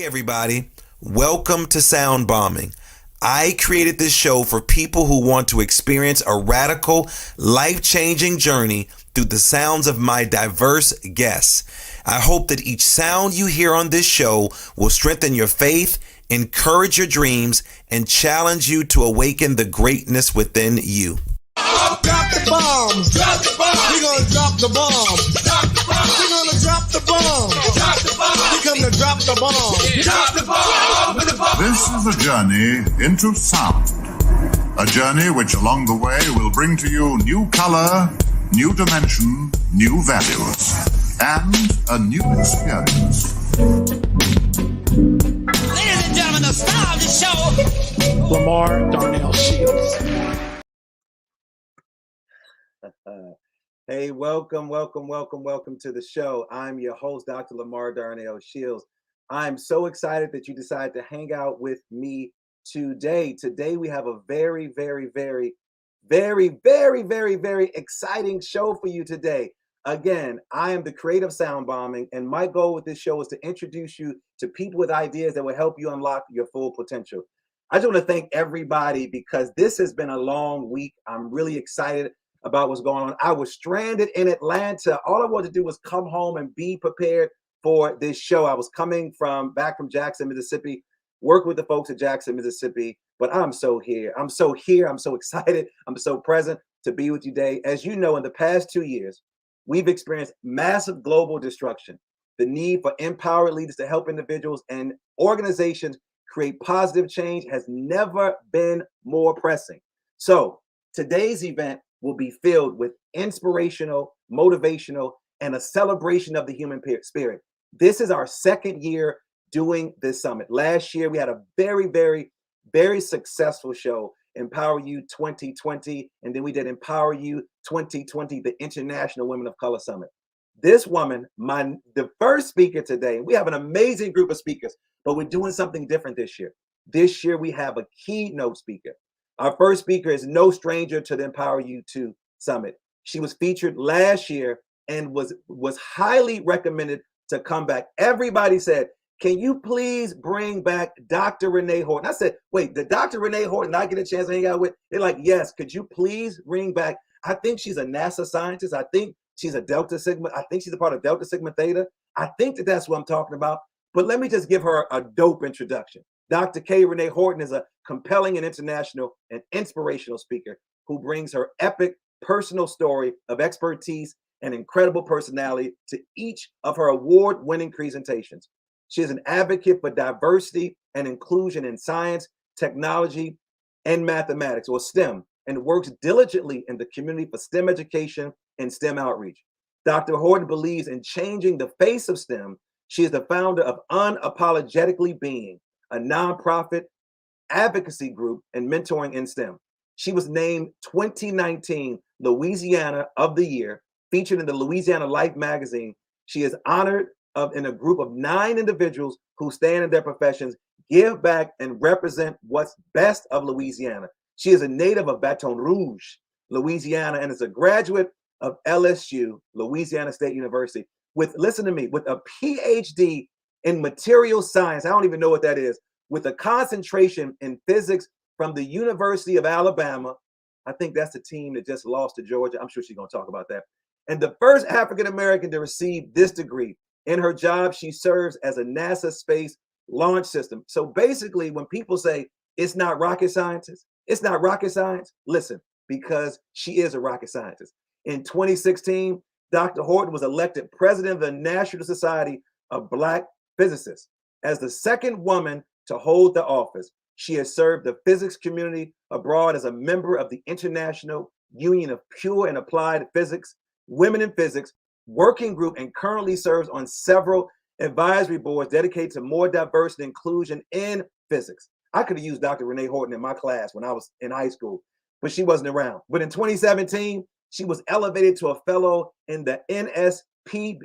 Hey everybody, welcome to Sound Bombing. I created this show for people who want to experience a radical, life-changing journey through the sounds of my diverse guests. I hope that each sound you hear on this show will strengthen your faith, encourage your dreams, and challenge you to awaken the greatness within you. Drop the bombs. Drop the bomb. We're gonna drop the bomb. Drop the bomb. We're gonna drop the bomb. Drop the bomb. We come to drop the bomb. Drop the bomb. This is a journey into sound. A journey which along the way will bring to you new color, new dimension, new values, and a new experience. Ladies and gentlemen, the star of the show, Lamar Darnell Shields. Hey, welcome to the show. I'm your host, Dr. Lamar Darnell Shields. I'm so excited that you decided to hang out with me today. Today we have a very exciting show for you today. Again, I am the creator of Sound Bombing, and my goal with this show is to introduce you to people with ideas that will help you unlock your full potential. I just want to thank everybody because this has been a long week. I'm really excited about what's going on. I was stranded in Atlanta. All I wanted to do was come home and be prepared for this show. I was coming back from Jackson, Mississippi, work with the folks at Jackson, Mississippi, but I'm so here. I'm so excited. I'm so present to be with you today. As you know, in the past 2 years, we've experienced massive global destruction. The need for empowered leaders to help individuals and organizations create positive change has never been more pressing. So today's event will be filled with inspirational, motivational, and a celebration of the human spirit. This is our second year doing this summit. Last year, we had a very successful show, Empower You 2020, and then we did Empower You 2020, the International Women of Color Summit. This woman, the first speaker today, we have an amazing group of speakers, but we're doing something different this year. This year, we have a keynote speaker. Our first speaker is no stranger to the Empower You 2 Summit. She was featured last year and was highly recommended to come back. Everybody said, can you please bring back Dr. Renee Horton? I said, wait, did Dr. Renee Horton not get a chance to hang out with? They're like, yes, could you please bring back? I think she's a NASA scientist. I think she's a Delta Sigma. I think she's a part of Delta Sigma Theta. I think that's what I'm talking about. But let me just give her a dope introduction. Dr. K. Renee Horton is a compelling and international and inspirational speaker who brings her epic personal story of expertise and incredible personality to each of her award-winning presentations. She is an advocate for diversity and inclusion in science, technology, and mathematics, or STEM, and works diligently in the community for STEM education and STEM outreach. Dr. Horton believes in changing the face of STEM. She is the founder of Unapologetically Being, a nonprofit advocacy group and mentoring in STEM. She was named 2019 Louisiana of the Year, featured in the Louisiana Life magazine. She is honored in a group of 9 individuals who stand in their professions, give back, and represent what's best of Louisiana. She is a native of Baton Rouge, Louisiana, and is a graduate of LSU, Louisiana State University, listen to me, with a PhD in material science. I don't even know what that is, with a concentration in physics from the University of Alabama. I think that's the team that just lost to Georgia. I'm sure she's going to talk about that. And the first African-American to receive this degree. In her job, she serves as a NASA space launch system. So basically, when people say it's not rocket science, listen, because she is a rocket scientist. In 2016, Dr. Horton was elected president of the National Society of Black Physicists. As the second woman to hold the office, she has served the physics community abroad as a member of the International Union of Pure and Applied Physics, Women in Physics Working Group, and currently serves on several advisory boards dedicated to more diversity and inclusion in physics. I could have used Dr. Renee Horton in my class when I was in high school, but she wasn't around. But in 2017, she was elevated to a fellow in the NSBP,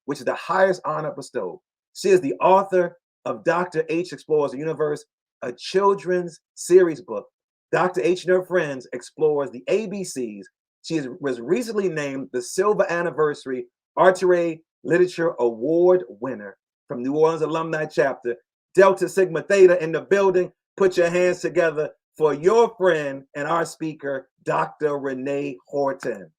which is the highest honor bestowed. She is the author of Dr. H Explores the Universe, a children's series book. Dr. H and her friends explores the ABCs. She was recently named the Silver Anniversary Artery Literature Award winner from New Orleans Alumni Chapter. Delta Sigma Theta in the building. Put your hands together for your friend and our speaker, Dr. Renee Horton.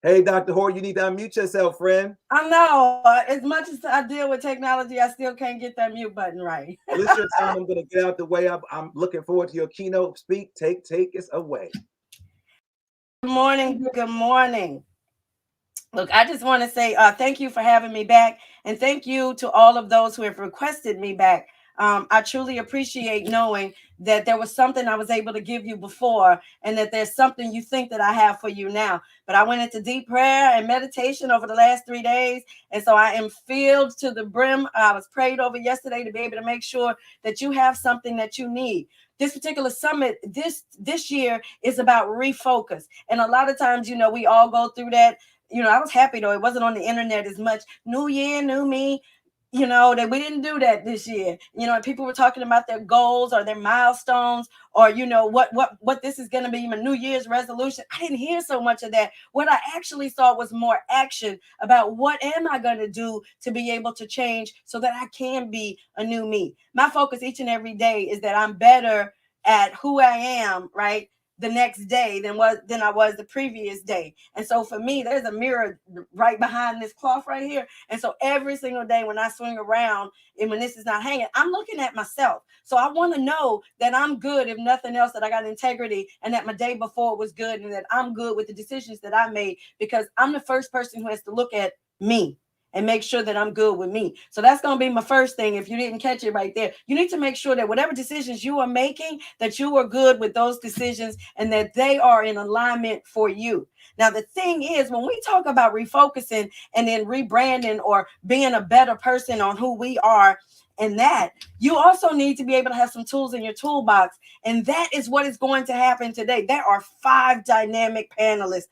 Hey, Dr. Horton, you need to unmute yourself, friend. I know. As much as I deal with technology, I still can't get that mute button right. Well, it's your time. I'm going to get out the way. I'm looking forward to your keynote speak. Take us away. Good morning. Good morning. Look, I just want to say thank you for having me back. And thank you to all of those who have requested me back. I truly appreciate knowing that there was something I was able to give you before, and that there's something you think that I have for you now. But I went into deep prayer and meditation over the last 3 days. And so I am filled to the brim. I was prayed over yesterday to be able to make sure that you have something that you need. This particular summit this year is about refocus. And a lot of times, we all go through that. I was happy though. It wasn't on the internet as much. New year, new me. That we didn't do that this year. People were talking about their goals or their milestones, or what this is going to be, my New Year's resolution. I didn't hear so much of that. What I actually saw was more action about what am I going to do to be able to change so that I can be a new me. My focus each and every day is that I'm better at who I am, right, the next day than I was the previous day. And so for me, there's a mirror right behind this cloth right here. And so every single day when I swing around and when this is not hanging, I'm looking at myself. So I want to know that I'm good, if nothing else, that I got integrity, and that my day before was good, and that I'm good with the decisions that I made, because I'm the first person who has to look at me and make sure that I'm good with me. So that's going to be my first thing. If you didn't catch it right there, you need to make sure that whatever decisions you are making, that you are good with those decisions and that they are in alignment for you. Now, the thing is, when we talk about refocusing and then rebranding or being a better person on who we are, and that you also need to be able to have some tools in your toolbox. And that is what is going to happen today. There are 5 dynamic panelists,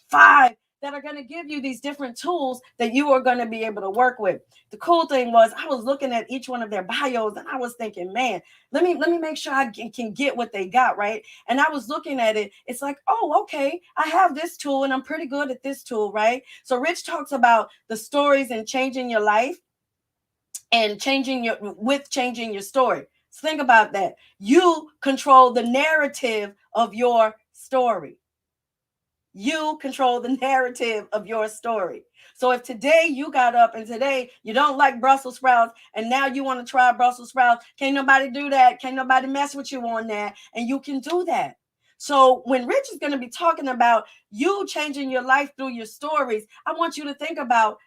5 that are going to give you these different tools that you are going to be able to work with. The cool thing was I was looking at each one of their bios and I was thinking, man, let me make sure I can get what they got, right? And I was looking at it. It's like, oh, okay, I have this tool and I'm pretty good at this tool, right? So Rich talks about the stories and changing your life and changing your story. So think about that. You control the narrative of your story. You control the narrative of your story. So if today you got up and today you don't like Brussels sprouts and now you want to try Brussels sprouts, can't nobody do that. Can't nobody mess with you on that. And you can do that. So when Rich is going to be talking about you changing your life through your stories, I want you to think about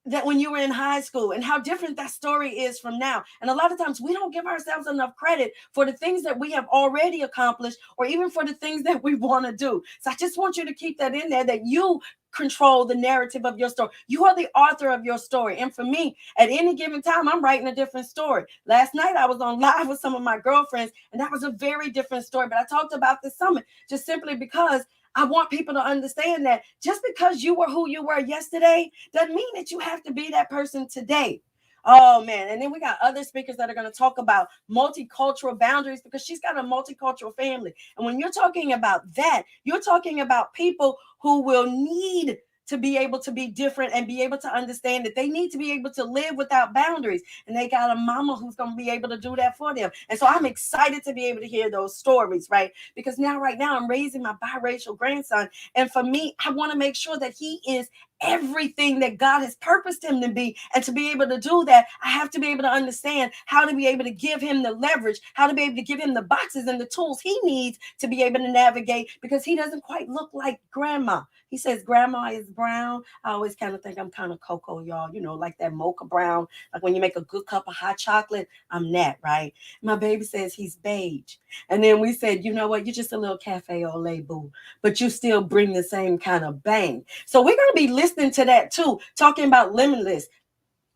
that when you were in high school and how different that story is from now. And a lot of times we don't give ourselves enough credit for the things that we have already accomplished or even for the things that we want to do. So I just want you to keep that in there, that you control the narrative of your story. You are the author of your story. And for me, at any given time, I'm writing a different story. Last night, I was on live with some of my girlfriends, and that was a very different story. But I talked about this summit just simply because I want people to understand that just because you were who you were yesterday doesn't mean that you have to be that person today. Oh, man. And then we got other speakers that are going to talk about multicultural boundaries, because she's got a multicultural family. And when you're talking about that, you're talking about people who will need to be able to be different and be able to understand that they need to be able to live without boundaries. And they got a mama who's going to be able to do that for them. And so I'm excited to be able to hear those stories, right? Because right now I'm raising my biracial grandson. And for me, I want to make sure that he is everything that God has purposed him to be. And to be able to do that, I have to be able to understand how to be able to give him the leverage, how to be able to give him the boxes and the tools he needs to be able to navigate, because he doesn't quite look like grandma. He says grandma is brown. I always kind of think I'm kind of cocoa, y'all, like that mocha brown, like when you make a good cup of hot chocolate, I'm that, right? My baby says he's beige. And then we said, you know what, you're just a little cafe au lait boo, but you still bring the same kind of bang. So we're going to be listening to that too, talking about limitless,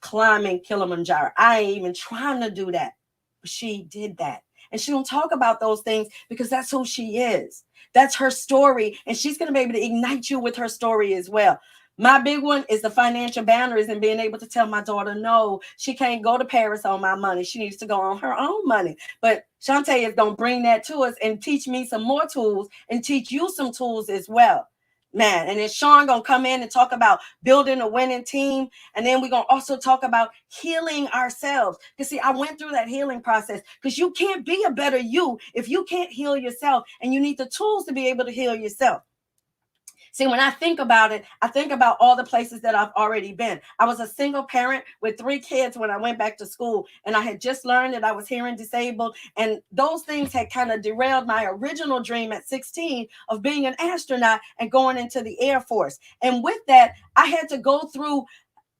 climbing Kilimanjaro. I ain't even trying to do that, but she did that. And she don't talk about those things because that's who she is. That's her story. And she's going to be able to ignite you with her story as well. My big one is the financial boundaries and being able to tell my daughter, no, she can't go to Paris on my money. She needs to go on her own money. But Shantae is going to bring that to us and teach me some more tools and teach you some tools as well. Man, and then Sean gonna come in and talk about building a winning team. And then we're gonna also talk about healing ourselves. Because see, I went through that healing process, because you can't be a better you if you can't heal yourself, and you need the tools to be able to heal yourself. See, when I think about it, I think about all the places that I've already been. I was a single parent with 3 kids when I went back to school, and I had just learned that I was hearing disabled. And those things had kind of derailed my original dream at 16 of being an astronaut and going into the Air Force. And with that, I had to go through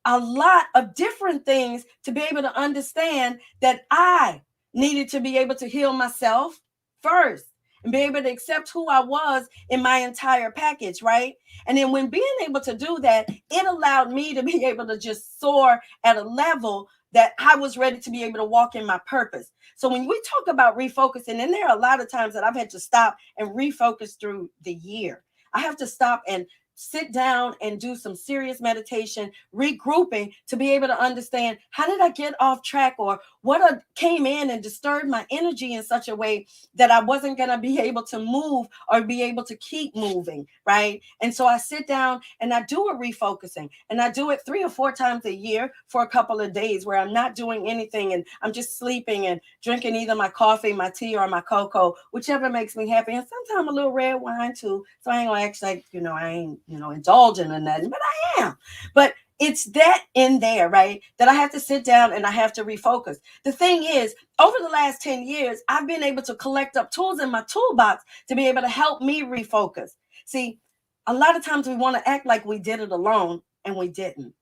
a lot of different things to be able to understand that I needed to be able to heal myself first and be able to accept who I was in my entire package, right? And then when being able to do that, it allowed me to be able to just soar at a level that I was ready to be able to walk in my purpose. So when we talk about refocusing, and there are a lot of times that I've had to stop and refocus through the year. I have to stop and sit down and do some serious meditation, regrouping to be able to understand, how did I get off track, or what came in and disturbed my energy in such a way that I wasn't going to be able to move or be able to keep moving, right? And so I sit down and I do a refocusing, and I do it 3 or 4 times a year for a couple of days where I'm not doing anything and I'm just sleeping and drinking either my coffee, my tea, or my cocoa, whichever makes me happy. And sometimes a little red wine too. So I ain't gonna act like, I ain't, indulging or nothing, but I am. But it's that in there, right? That I have to sit down and I have to refocus. The thing is, over the last 10 years, I've been able to collect up tools in my toolbox to be able to help me refocus. See, a lot of times we want to act like we did it alone, and we didn't.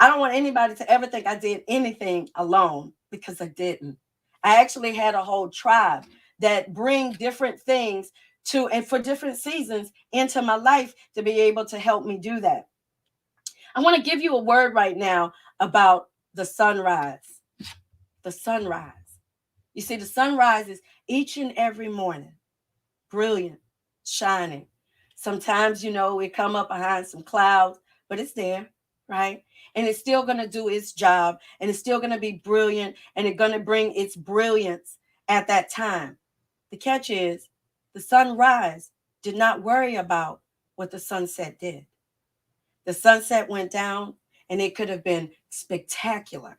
I don't want anybody to ever think I did anything alone, because I didn't. I actually had a whole tribe that bring different things to, and for different seasons into my life to be able to help me do that. I want to give you a word right now about the sunrise. The sunrise. You see, the sun rises each and every morning, brilliant, shining. Sometimes, it come up behind some clouds, but it's there, right? And it's still going to do its job, and it's still going to be brilliant, and it's going to bring its brilliance at that time. The catch is, the sunrise did not worry about what the sunset did. The sunset went down, and it could have been spectacular.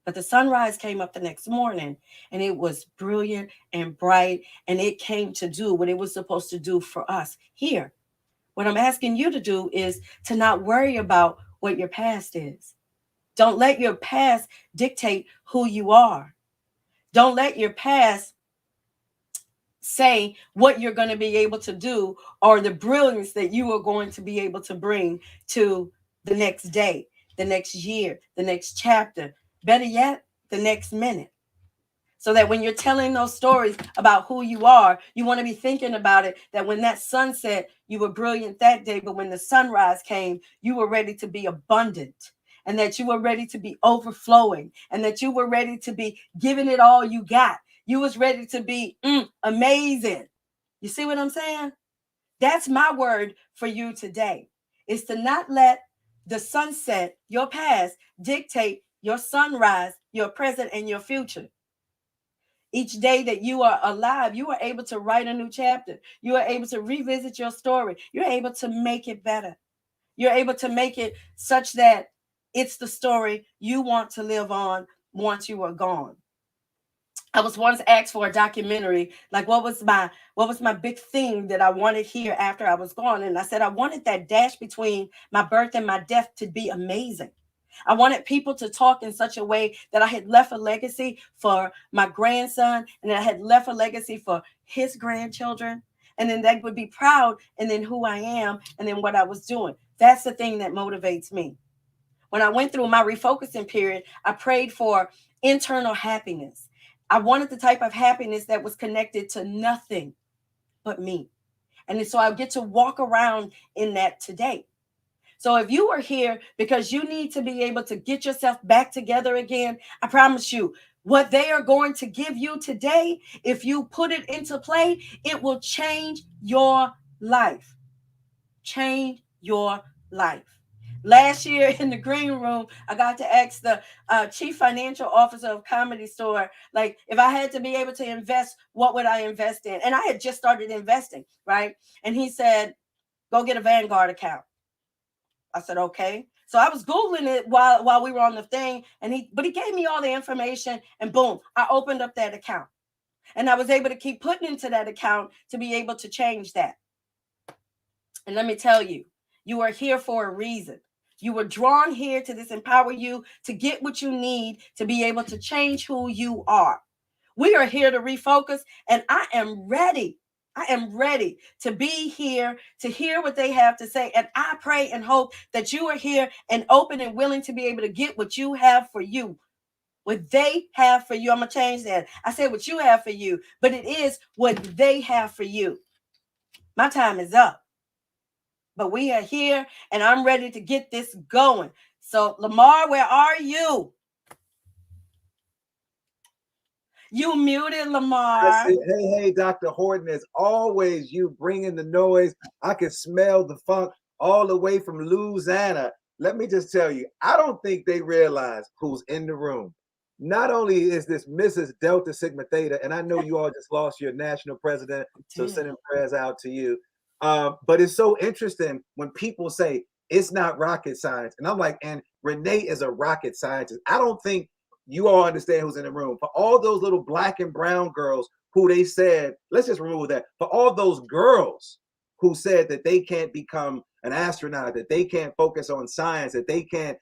But the sunrise came up the next morning, and it was brilliant and bright, and it came to do what it was supposed to do for us here. What I'm asking you to do is to not worry about what your past is. Don't let your past dictate who you are. Don't let your past say what you're going to be able to do, or the brilliance that you are going to be able to bring to the next day, the next year, the next chapter, better yet, the next minute. So that when you're telling those stories about who you are, you want to be thinking about it, that when that sunset, you were brilliant that day, but when the sunrise came, you were ready to be abundant, and that you were ready to be overflowing, and that you were ready to be giving it all you got. You was ready to be amazing. You see what I'm saying? That's my word for you today, is to not let the sunset, your past, dictate your sunrise, your present, and your future. Each day that you are alive, you are able to write a new chapter. You are able to revisit your story. You're able to make it better. You're able to make it such that it's the story you want to live on once you are gone. I was once asked for a documentary, like what was my big thing that I wanted here after I was gone. And I said, I wanted that dash between my birth and my death to be amazing. I wanted people to talk in such a way that I had left a legacy for my grandson, and I had left a legacy for his grandchildren. And then they would be proud, and then who I am, and then what I was doing. That's the thing that motivates me. When I went through my refocusing period, I prayed for internal happiness. I wanted the type of happiness that was connected to nothing but me. And so I get to walk around in that today. So if you are here because you need to be able to get yourself back together again, I promise you, what they are going to give you today, if you put it into play, it will change your life. Change your life. Last year in the green room, I got to ask the chief financial officer of Comedy Store, like, if I had to be able to invest, what would I invest in? And I had just started investing, right? And he said, Go get a Vanguard account. I said, okay. So I was Googling it while we were on the thing, and he gave me all the information, and boom, I opened up that account. And I was able to keep putting into that account to be able to change that. And let me tell you, you are here for a reason. You were drawn here to this empower you to get what you need to be able to change who you are. We are here to refocus, and I am ready. I am ready to be here to hear what they have to say. And I pray and hope that you are here and open and willing to be able to get what you have for you. What they have for you. I'm going to change that. I said what you have for you, but it is what they have for you. My time is up. But we are here, and I'm ready to get this going. So, Lamar, where are you? You muted, Lamar. Hey, Dr. Horton, as always, you bringing the noise. I can smell the funk all the way from Louisiana. Let me just tell you, I don't think they realize who's in the room. Not only is this Mrs. Delta Sigma Theta, and I know you all just lost your national president, so sending prayers out to you. But it's so interesting when people say it's not rocket science. And I'm like, and Renee is a rocket scientist. I don't think you all understand who's in the room. For all those little black and brown girls who they said, let's just remove that. For all those girls who said that they can't become an astronaut, that they can't focus on science, that they can't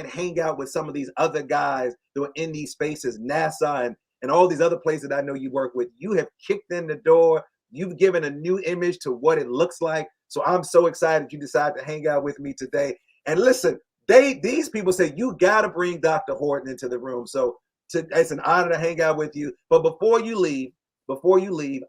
hang out with some of these other guys that are in these spaces, NASA and all these other places that I know you work with, you have kicked in the door. You've given a new image to what it looks like. So I'm so excited you decided to hang out with me today. And listen, these people say you got to bring Dr. Horton into the room. So it's an honor to hang out with you. But before you leave,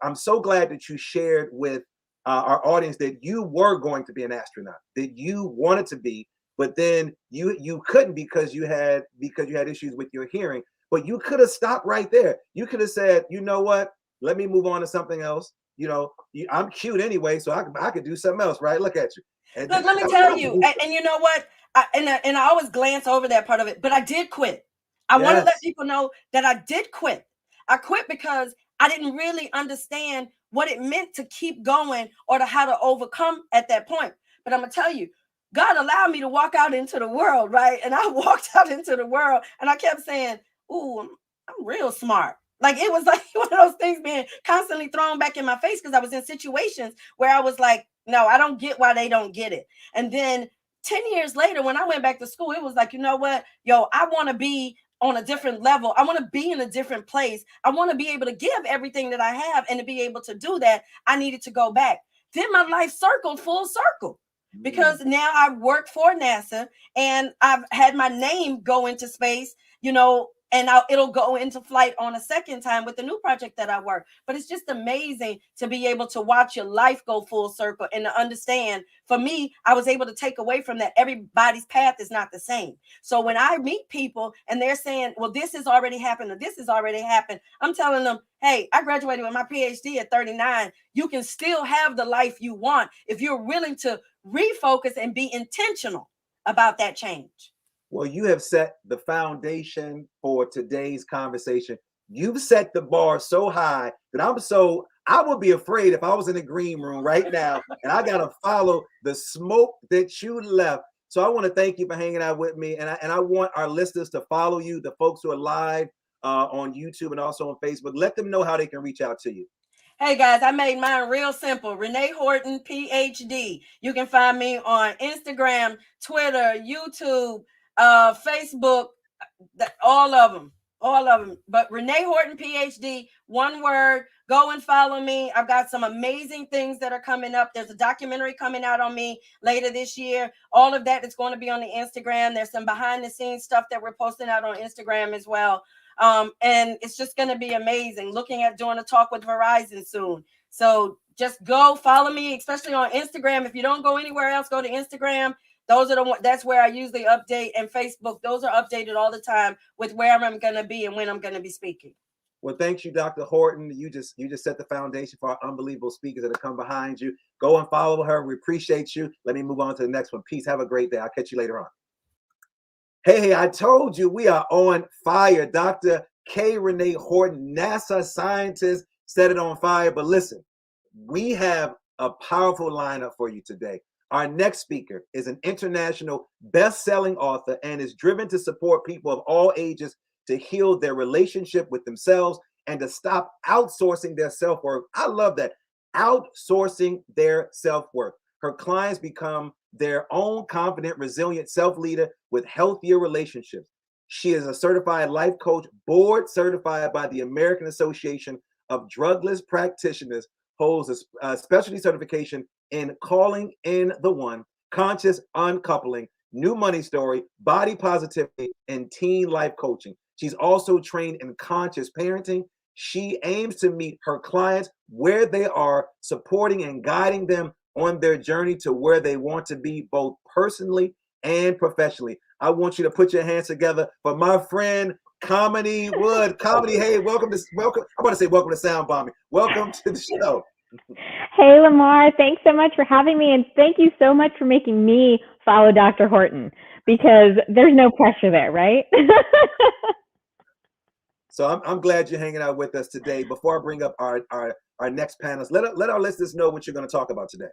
I'm so glad that you shared with our audience that you were going to be an astronaut, that you wanted to be, but then you couldn't because you had issues with your hearing. But you could have stopped right there. You could have said, you know what? Let me move on to something else. You know, I'm cute anyway, so I could do something else, right? Look at you. And look, let me tell you, and you know what? I always glance over that part of it, but I did quit. I want to let people know that I did quit. I quit because I didn't really understand what it meant to keep going or to how to overcome at that point. But I'm going to tell you, God allowed me to walk out into the world, right? And I walked out into the world and I kept saying, ooh, I'm real smart. Like it was like one of those things being constantly thrown back in my face because I was in situations where I was like, no, I don't get why they don't get it. And then 10 years later, when I went back to school, it was like, you know what? Yo, I want to be on a different level. I want to be in a different place. I want to be able to give everything that I have. And to be able to do that, I needed to go back. Then my life circled full circle. Because now I work for NASA and I've had my name go into space, you know, and it'll go into flight on a second time with the new project that I work. But it's just amazing to be able to watch your life go full circle and to understand. For me, I was able to take away from that. Everybody's path is not the same. So when I meet people and they're saying, well, this has already happened or this has already happened, I'm telling them, hey, I graduated with my PhD at 39. You can still have the life you want if you're willing to refocus and be intentional about that change. Well, you have set the foundation for today's conversation. You've set the bar so high that I would be afraid if I was in the green room right now and I got to follow the smoke that you left. So I want to thank you for hanging out with me. And I want our listeners to follow you, the folks who are live on YouTube and also on Facebook. Let them know how they can reach out to you. Hey guys, I made mine real simple. Renee Horton, PhD. You can find me on Instagram, Twitter, YouTube, Facebook, all of them. But Renee Horton, PhD, one word. Go and follow me. I've got some amazing things that are coming up. There's a documentary coming out on me later this year. All of that is going to be on the Instagram. There's some behind the scenes stuff that we're posting out on Instagram as well. And it's just going to be amazing. Looking at doing a talk with Verizon soon. So just go follow me, especially on Instagram. If you don't go anywhere else, go to Instagram. That's where I usually update, and Facebook. Those are updated all the time with where I'm going to be and when I'm going to be speaking. Well, thank you, Dr. Horton. You just set the foundation for our unbelievable speakers that have come behind you. Go and follow her. We appreciate you. Let me move on to the next one. Peace. Have a great day. I'll catch you later on. Hey, I told you we are on fire. Dr. K. Renee Horton, NASA scientist, set it on fire. But listen, we have a powerful lineup for you today. Our next speaker is an international best-selling author and is driven to support people of all ages to heal their relationship with themselves and to stop outsourcing their self-worth. I love that. Outsourcing their self-worth. Her clients become their own confident, resilient self-leader with healthier relationships. She is a certified life coach, board certified by the American Association of Drugless Practitioners, holds a specialty certification in calling in the one, conscious uncoupling, new money story, body positivity, and teen life coaching. She's also trained in conscious parenting. She aims to meet her clients where they are, supporting and guiding them on their journey to where they want to be, both personally and professionally. I want you to put your hands together for my friend Comedy Wood. Comedy, hey, welcome. I'm going to say welcome to Sound Bombing. Welcome to the show. Hey, Lamar, thanks so much for having me. And thank you so much for making me follow Dr. Horton, because there's no pressure there, right? So I'm glad you're hanging out with us today. Before I bring up our next panelists, let our listeners know what you're going to talk about today.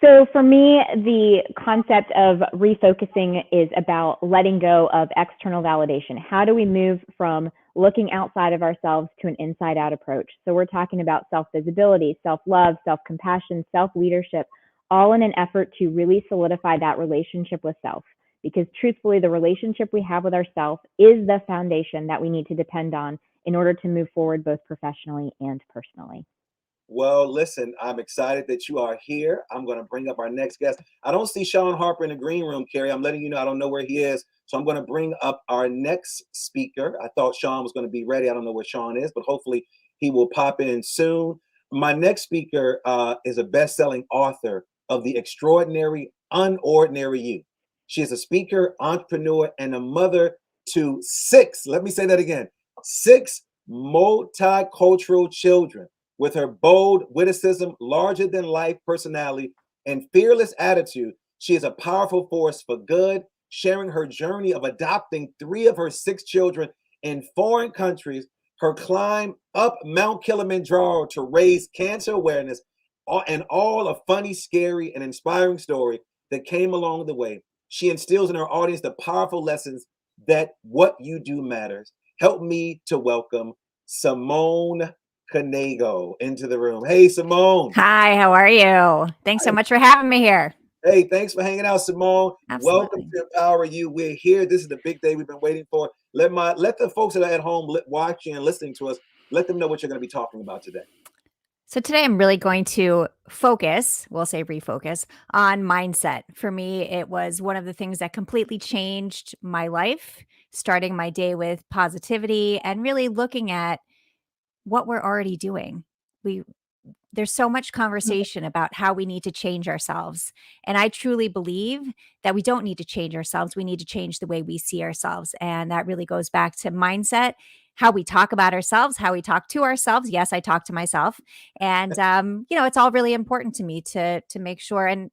So for me, the concept of refocusing is about letting go of external validation. How do we move from looking outside of ourselves to an inside-out approach? So we're talking about self-visibility, self-love, self-compassion, self-leadership, all in an effort to really solidify that relationship with self. Because truthfully, the relationship we have with ourselves is the foundation that we need to depend on in order to move forward both professionally and personally. Well, listen, I'm excited that you are here. I'm going to bring up our next guest. I don't see Sean Harper in the green room, Carrie. I'm letting you know I don't know where he is. So I'm going to bring up our next speaker. I thought Sean was going to be ready. I don't know where Sean is, but hopefully he will pop in soon. My next speaker is a best-selling author of The Extraordinary Unordinary You. She is a speaker, entrepreneur, and a mother to 6, let me say that again, 6 multicultural children. With her bold witticism, larger-than-life personality, and fearless attitude, she is a powerful force for good, sharing her journey of adopting 3 of her 6 children in foreign countries, her climb up Mount Kilimanjaro to raise cancer awareness, and all a funny, scary, and inspiring story that came along the way. She instills in her audience the powerful lessons that what you do matters. Help me to welcome Simone Canego into the room. Hey, Simone. Hi, how are you? Thanks so much for having me here. Hey, thanks for hanging out, Simone. Absolutely. Welcome to Empower You. We're here. This is the big day we've been waiting for. Let the folks that are at home watching and listening to us, let them know what you're going to be talking about today. So today I'm really going to focus, we'll say refocus, on mindset. For me, it was one of the things that completely changed my life, starting my day with positivity and really looking at what we're already doing. There's so much conversation about how we need to change ourselves. And I truly believe that we don't need to change ourselves. We need to change the way we see ourselves. And that really goes back to mindset, how we talk about ourselves, how we talk to ourselves. Yes, I talk to myself. And, it's all really important to me to make sure. And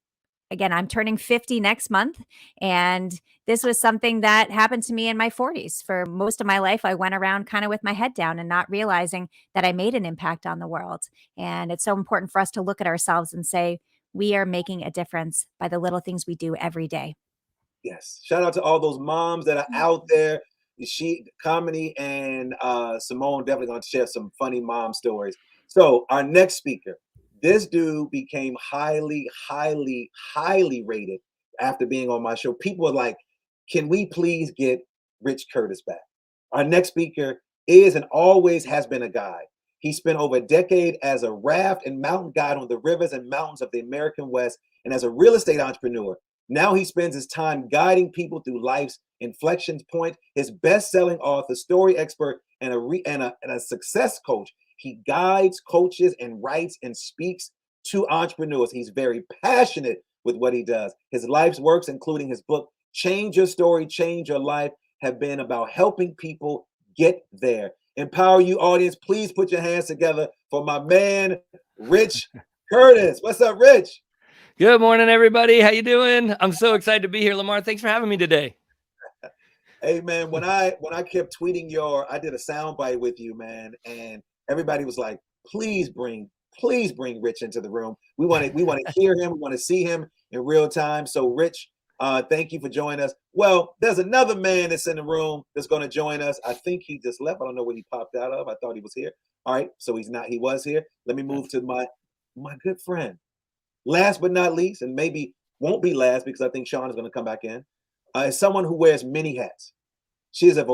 again, I'm turning 50 next month, and this was something that happened to me in my 40s. For most of my life, I went around kind of with my head down and not realizing that I made an impact on the world. And it's so important for us to look at ourselves and say, we are making a difference by the little things we do every day. Yes. Shout out to all those moms that are out there. Comedy and Simone definitely going to share some funny mom stories. So our next speaker, this dude became highly, highly, highly rated after being on my show. People were like, can we please get Rich Curtis back? Our next speaker is and always has been a guide. He spent over a decade as a raft and mountain guide on the rivers and mountains of the American West, and as a real estate entrepreneur. Now he spends his time guiding people through life's inflection point. His best-selling author, story expert, and a success coach. He guides, coaches, and writes and speaks to entrepreneurs. He's very passionate with what he does. His life's works, including his book, Change Your Story, Change Your Life, have been about helping people get there. Empower You audience, please put your hands together for my man, Rich Curtis. What's up, Rich? Good morning, everybody. How you doing? I'm so excited to be here, Lamar. Thanks for having me today. Hey, man, when I kept tweeting I did a soundbite with you, man, and everybody was like, please bring please bring Rich into the room. We want to hear him. We want to see him in real time. So Rich, thank you for joining us. Well, there's another man that's in the room that's going to join us. I think he just left. I don't know where he popped out of. I thought he was here. All right, so he's not. He was here. Let me move to my good friend. Last but not least, and maybe won't be last because I think Sean is going to come back in, is someone who wears many hats. She is a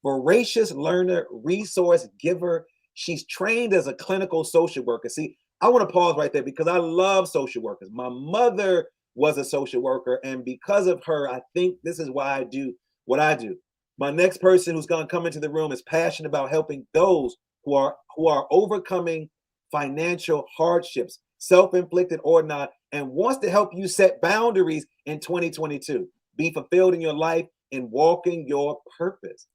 voracious learner, resource giver. She's trained as a clinical social worker. See, I want to pause right there because I love social workers. My mother was a social worker, and because of her, I think this is why I do what I do. My next person who's going to come into the room is passionate about helping those who are overcoming financial hardships, self-inflicted or not, and wants to help you set boundaries in 2022. Be fulfilled in your life and walking your purpose.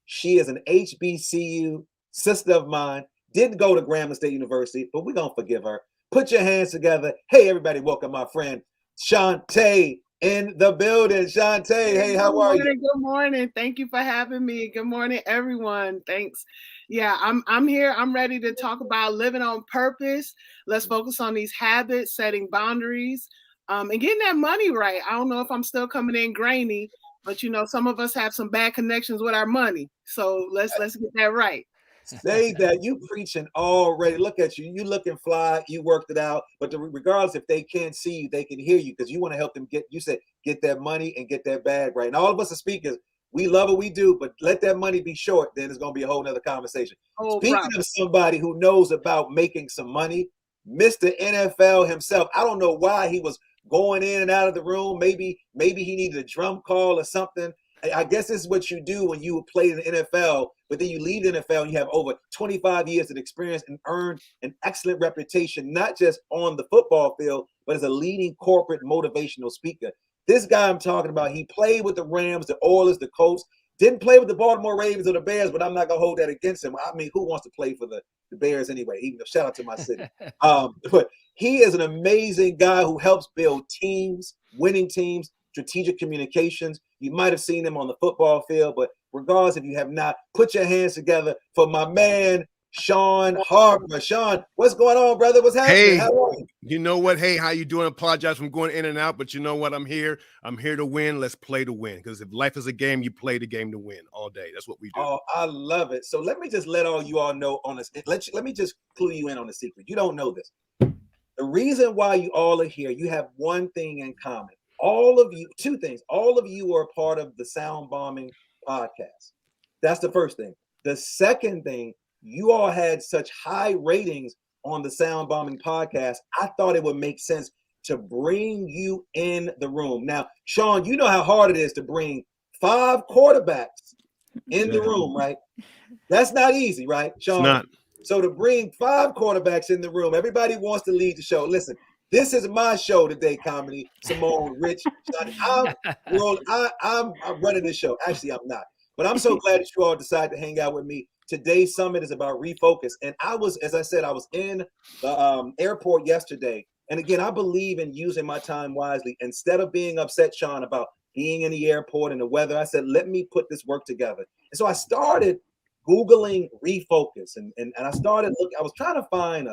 She is an HBCU sister of mine, didn't go to Grambling State University, but we're going to forgive her. Put your hands together. Hey, everybody, welcome my friend Shantae in the building. Shantae, hey, how are you? Good morning. Thank you for having me. Good morning, everyone. Thanks. Yeah, I'm here. I'm ready to talk about living on purpose. Let's focus on these habits, setting boundaries, and getting that money right. I don't know if I'm still coming in grainy, but some of us have some bad connections with our money. So let's get that right. Say that you preaching already. Look at you. You looking fly. You worked it out. But regardless, if they can't see you, they can hear you because you want to help them get that money and get that bag right. And all of us are speakers. We love what we do, but let that money be short. Then it's going to be a whole nother conversation. Speaking of somebody who knows about making some money, Mr. NFL himself. I don't know why he was going in and out of the room. Maybe he needed a drum call or something. I guess this is what you do when you play in the NFL, but then you leave the NFL and you have over 25 years of experience and earned an excellent reputation, not just on the football field, but as a leading corporate motivational speaker. This guy I'm talking about, he played with the Rams, the Oilers, the Colts, didn't play with the Baltimore Ravens or the Bears, but I'm not going to hold that against him. I mean, who wants to play for the Bears anyway? Even shout out to my city. But he is an amazing guy who helps build teams, winning teams, strategic communications. You might have seen him on the football field, but regardless, if you have not, put your hands together for my man, Sean Harper. Sean, what's going on, brother? What's happening? Hey, how are you? You know what? Hey, how you doing? Apologize for going in and out, but you know what? I'm here. I'm here to win. Let's play to win. Because if life is a game, you play the game to win all day. That's what we do. Oh, I love it. So let me just let all you all know on this. Let me just clue you in on the secret. You don't know this. The reason why you all are here, you have one thing in common. All of you, two things. All of you are a part of the Sound Bombing podcast. That's the first thing. The second thing, you all had such high ratings on the Sound Bombing podcast. I thought it would make sense to bring you in the room. Now, Sean, you know how hard it is to bring 5 quarterbacks in the room, right? That's not easy, right, Sean? It's not. So to bring 5 quarterbacks in the room, everybody wants to lead the show. Listen, this is my show today, comedy. Simone, Rich, Sean, I'm running this show. Actually, I'm not. But I'm so glad that you all decided to hang out with me. Today's summit is about refocus. And as I said, I was in the airport yesterday. And again, I believe in using my time wisely. Instead of being upset, Sean, about being in the airport and the weather, I said, let me put this work together. And so I started Googling refocus. And I started looking, I was trying to find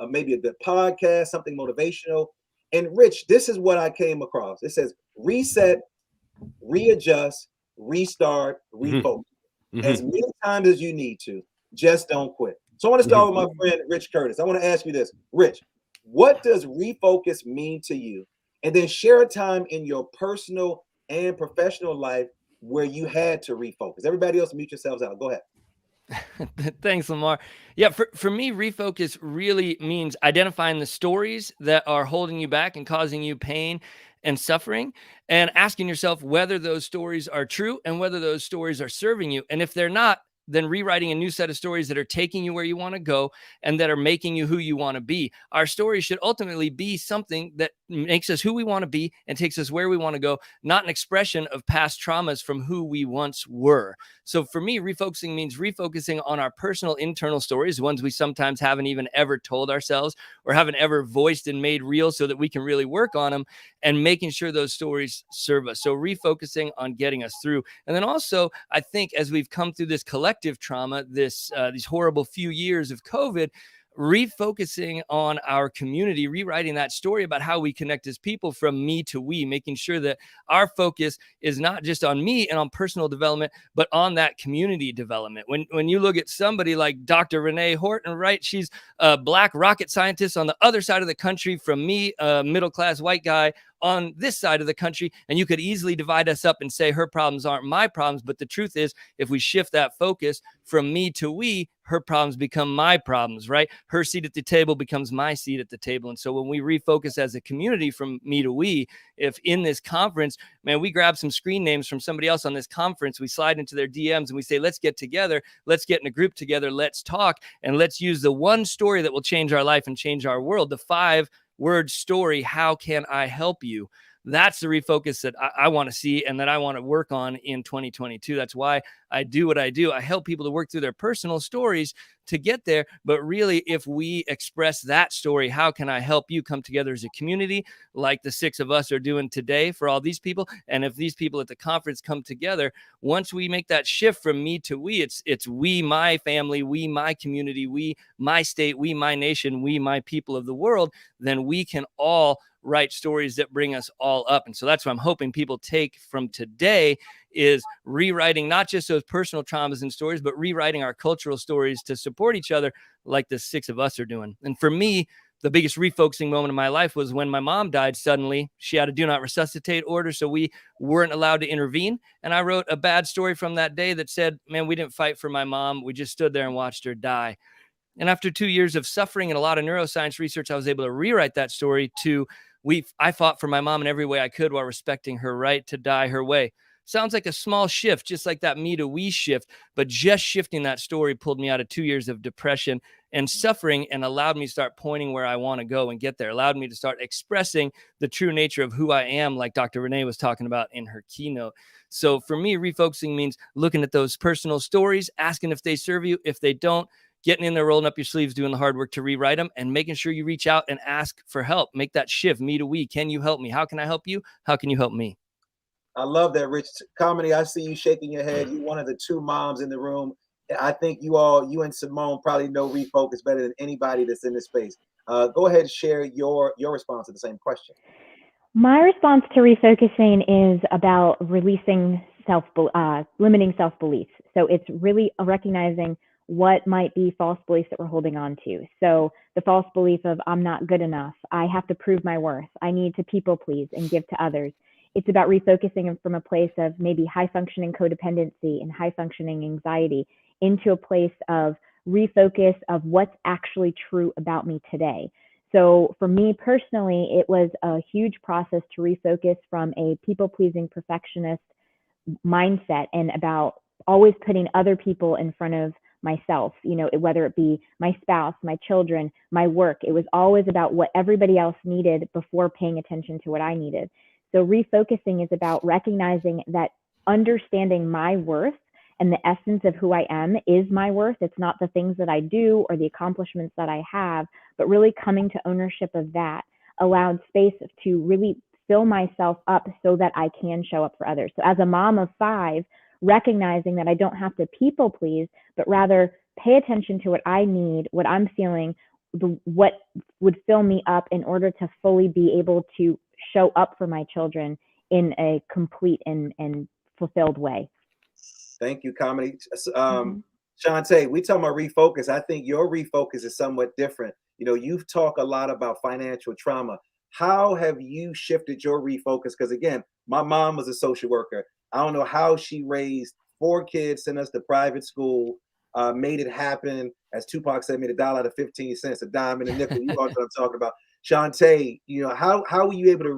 maybe a good podcast, something motivational. And Rich, this is what I came across. It says reset, readjust, restart, refocus. As many times as you need to, just don't quit. So I want to start with my friend, Rich Curtis. I want to ask you this. Rich, what does refocus mean to you? And then share a time in your personal and professional life where you had to refocus. Everybody else, mute yourselves out. Go ahead. Thanks, Lamar. Yeah, for me, refocus really means identifying the stories that are holding you back and causing you pain and suffering, and asking yourself whether those stories are true and whether those stories are serving you. And if they're not, then rewriting a new set of stories that are taking you where you want to go and that are making you who you want to be. Our stories should ultimately be something that makes us who we want to be and takes us where we want to go, not an expression of past traumas from who we once were. So for me, refocusing means refocusing on our personal internal stories, ones we sometimes haven't even ever told ourselves or haven't ever voiced and made real so that we can really work on them, and making sure those stories serve us. So refocusing on getting us through. And then also, I think as we've come through this collective trauma, these horrible few years of COVID, refocusing on our community, rewriting that story about how we connect as people from me to we, making sure that our focus is not just on me and on personal development, but on that community development. When you look at somebody like Dr. Renee Horton, right? She's a Black rocket scientist on the other side of the country from me, a middle-class white guy on this side of the country, and you could easily divide us up and say her problems aren't my problems. But the truth is, if we shift that focus from me to we, her problems become my problems, right? Her seat at the table becomes my seat at the table. And so when we refocus as a community from me to we, if in this conference, man, we grab some screen names from somebody else on this conference, we slide into their DMs and we say, let's get together, let's get in a group together, let's talk, and let's use the one story that will change our life and change our world, the 5-word story, how can I help you? That's the refocus that I want to see and that I want to work on in 2022. That's why I do what I do. I help people to work through their personal stories to get there. But really, if we express that story, how can I help you come together as a community like the 6 of us are doing today for all these people? And if these people at the conference come together, once we make that shift from me to we, it's we, my family, we, my community, we, my state, we, my nation, we, my people of the world, then we can all write stories that bring us all up. And so that's what I'm hoping people take from today is rewriting not just those personal traumas and stories, but rewriting our cultural stories to support each other like the 6 of us are doing. And for me, the biggest refocusing moment of my life was when my mom died suddenly. She had a do not resuscitate order, so we weren't allowed to intervene. And I wrote a bad story from that day that said, man, we didn't fight for my mom. We just stood there and watched her die. And after 2 years of suffering and a lot of neuroscience research, I was able to rewrite that story to I fought for my mom in every way I could while respecting her right to die her way. Sounds like a small shift, just like that me to we shift, but just shifting that story pulled me out of 2 years of depression and suffering and allowed me to start pointing where I want to go and get there, allowed me to start expressing the true nature of who I am, like Dr. Renee was talking about in her keynote. So for me, refocusing means looking at those personal stories, asking if they serve you. If they don't, getting in there, rolling up your sleeves, doing the hard work to rewrite them, and making sure you reach out and ask for help. Make that shift, me to we. Can you help me? How can I help you? How can you help me? I love that, Rich. Comedy, I see you shaking your head. You're one of the 2 moms in the room. I think you and Simone probably know refocus better than anybody that's in this space. Go ahead and share your response to the same question. My response to refocusing is about releasing limiting self-beliefs. So it's really recognizing what might be false beliefs that we're holding on to. So the false belief of I'm not good enough, I have to prove my worth, I need to people please and give to others. It's about refocusing from a place of maybe high functioning codependency and high functioning anxiety into a place of refocus of what's actually true about me today. So for me personally, it was a huge process to refocus from a people pleasing perfectionist mindset and about always putting other people in front of myself, whether it be my spouse, my children, my work. It was always about what everybody else needed before paying attention to what I needed. So refocusing is about recognizing that understanding my worth and the essence of who I am is my worth. It's not the things that I do or the accomplishments that I have, but really coming to ownership of that allowed space to really fill myself up so that I can show up for others. So as a mom of 5, recognizing that I don't have to people please, but rather pay attention to what I need, what I'm feeling, what would fill me up in order to fully be able to show up for my children in a complete and fulfilled way. Thank you, Comedy. Shantae, we talking about refocus. I think your refocus is somewhat different. You've talked a lot about financial trauma. How have you shifted your refocus? Because again, my mom was a social worker. I don't know how she raised 4 kids, sent us to private school, made it happen. As Tupac said, made a dollar out of 15 cents, a dime and a nickel. You know what I'm talking about. Shantae, how were you able to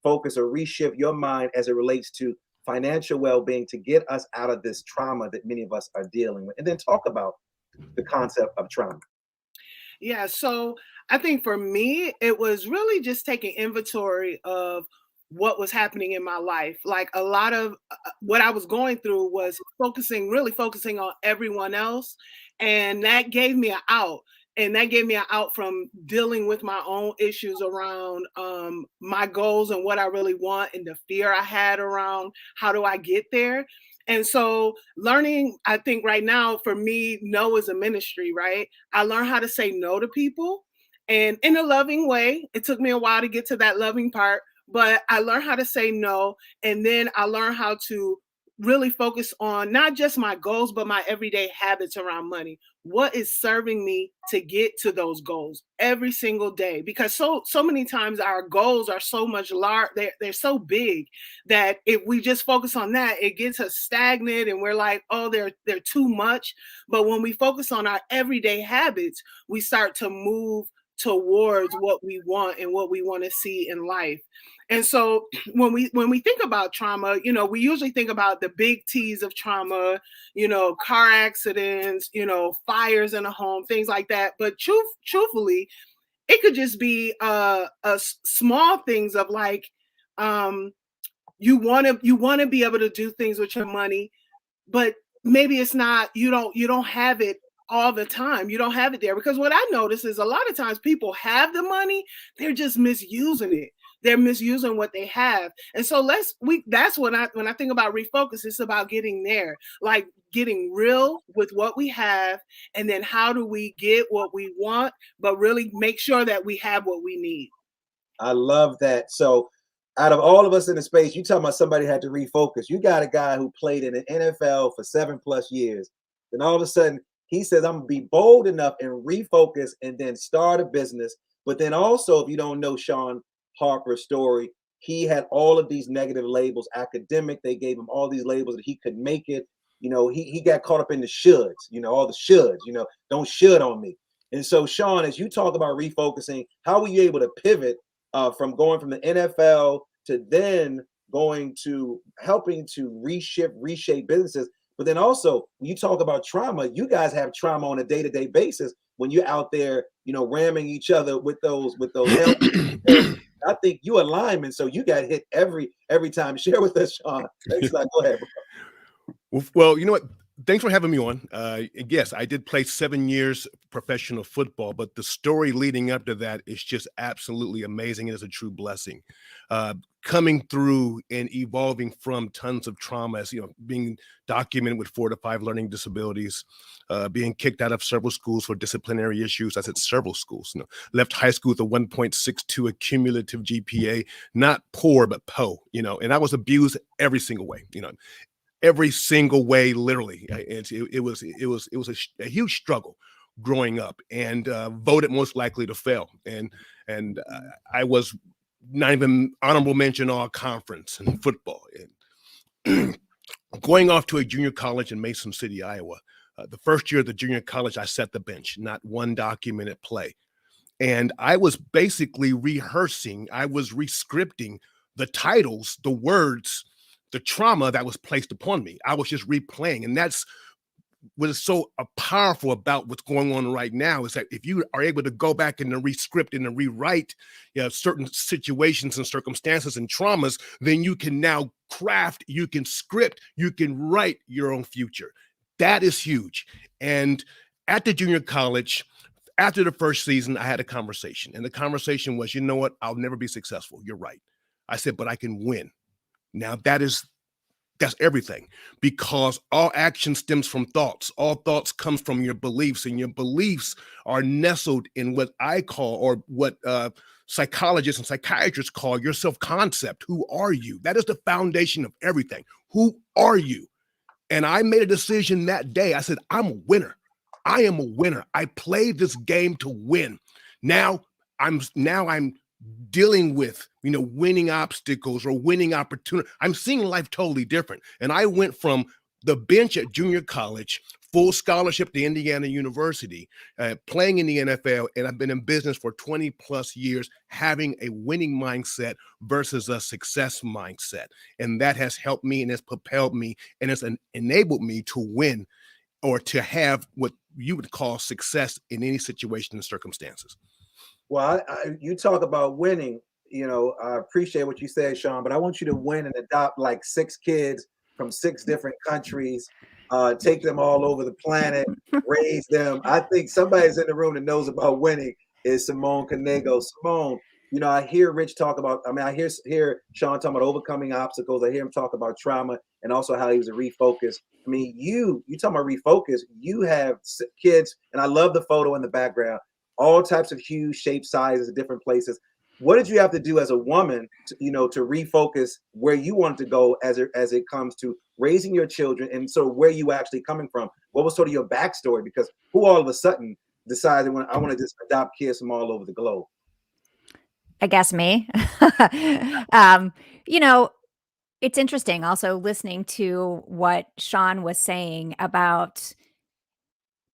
refocus or reshift your mind as it relates to financial well-being to get us out of this trauma that many of us are dealing with? And then talk about the concept of trauma. Yeah, so I think for me, it was really just taking inventory of what was happening in my life. Like a lot of what I was going through was really focusing on everyone else. And that gave me an out. And that gave me an out from dealing with my own issues around my goals and what I really want and the fear I had around how do I get there. And so learning, I think right now for me, no is a ministry, right? I learned how to say no to people, and in a loving way. It took me a while to get to that loving part, but I learned how to say no. And then I learned how to really focus on not just my goals, but my everyday habits around money. What is serving me to get to those goals every single day? Because so many times our goals are so much large, they're so big that if we just focus on that, it gets us stagnant and we're like, oh, they're too much. But when we focus on our everyday habits, we start to move towards what we want and what we want to see in life. And so when we think about trauma, we usually think about the big T's of trauma, car accidents, fires in a home, things like that. But truthfully, it could just be small things of like, you want to be able to do things with your money, but maybe it's not, you don't have it all the time. You don't have it there, because what I notice is a lot of times people have the money, they're just misusing it. They're misusing what they have. And so that's when I think about refocus, it's about getting there, like getting real with what we have, and then how do we get what we want, but really make sure that we have what we need. I love that. So out of all of us in the space, you talking about somebody had to refocus. You got a guy who played in the NFL for 7+ years. Then all of a sudden he says, I'm gonna be bold enough and refocus and then start a business. But then also, if you don't know Sean Harper's story, he had all of these negative labels. Academic, they gave him all these labels that he could make it. He got caught up in the shoulds, all the shoulds, don't should on me. And so, Sean, as you talk about refocusing, how were you able to pivot from going from the NFL to then going to helping to reshape businesses? But then also, when you talk about trauma, you guys have trauma on a day-to-day basis when you're out there, ramming each other with those helmets. I think you are lineman, so you got hit every time. Share with us, Sean. Thanks. Go ahead, bro. Well, you know what? Thanks for having me on. Yes, I did play 7 years professional football, but the story leading up to that is just absolutely amazing. It is a true blessing. Coming through and evolving from tons of trauma, as being documented with 4 to 5 learning disabilities, being kicked out of several schools for disciplinary issues. I said several schools. Left high school with a 1.62 accumulative GPA, not poor but po. And I was abused every single way. Every single way, literally. It was a huge struggle growing up, and voted most likely to fail. And I was not even honorable mention all conference in football. And going off to a junior college in Mason City, Iowa, the first year of the junior college, I set the bench, not one documented play. And I was basically rehearsing, I was rescripting the titles, the words, the trauma that was placed upon me. I was just replaying. And that's what is so powerful about what's going on right now, is that if you are able to go back and rescript and rewrite certain situations and circumstances and traumas, then you can now craft, you can script, you can write your own future. That is huge. And at the junior college, after the first season, I had a conversation. And the conversation was, you know what? I'll never be successful. You're right. I said, but I can win. Now that's everything, because all action stems from thoughts. All thoughts comes from your beliefs, and your beliefs are nestled in what I call, or what psychologists and psychiatrists call, your self-concept. Who are you? That is the foundation of everything. Who are you? And I made a decision that day. I said, I'm a winner. I am a winner. I played this game to win. Now I'm dealing with, winning obstacles or winning opportunity. I'm seeing life totally different. And I went from the bench at junior college, full scholarship to Indiana University, playing in the NFL, and I've been in business for 20+ years, having a winning mindset versus a success mindset. And that has helped me, and has propelled me, and has enabled me to win, or to have what you would call success in any situation and circumstances. Well, you talk about winning. I appreciate what you said, Sean, but I want you to win and adopt like 6 kids from 6 different countries, take them all over the planet, raise them. I think somebody's in the room that knows about winning is Simone Canego. Simone, You know, I hear Rich talk about, I mean, I hear Sean talking about overcoming obstacles. I hear him talk about trauma and also how he was a refocus. I mean, you talking about refocus, you have kids, and I love the photo in the background, all types of hues, shapes, sizes, different places. What did you have to do as a woman to, you know, to refocus where you wanted to go as it comes to raising your children, and so where you actually coming from? What was sort of your backstory? Because who all of a sudden decided, when I want to just adopt kids from all over the globe? I guess me. You know, it's interesting also listening to what Sean was saying about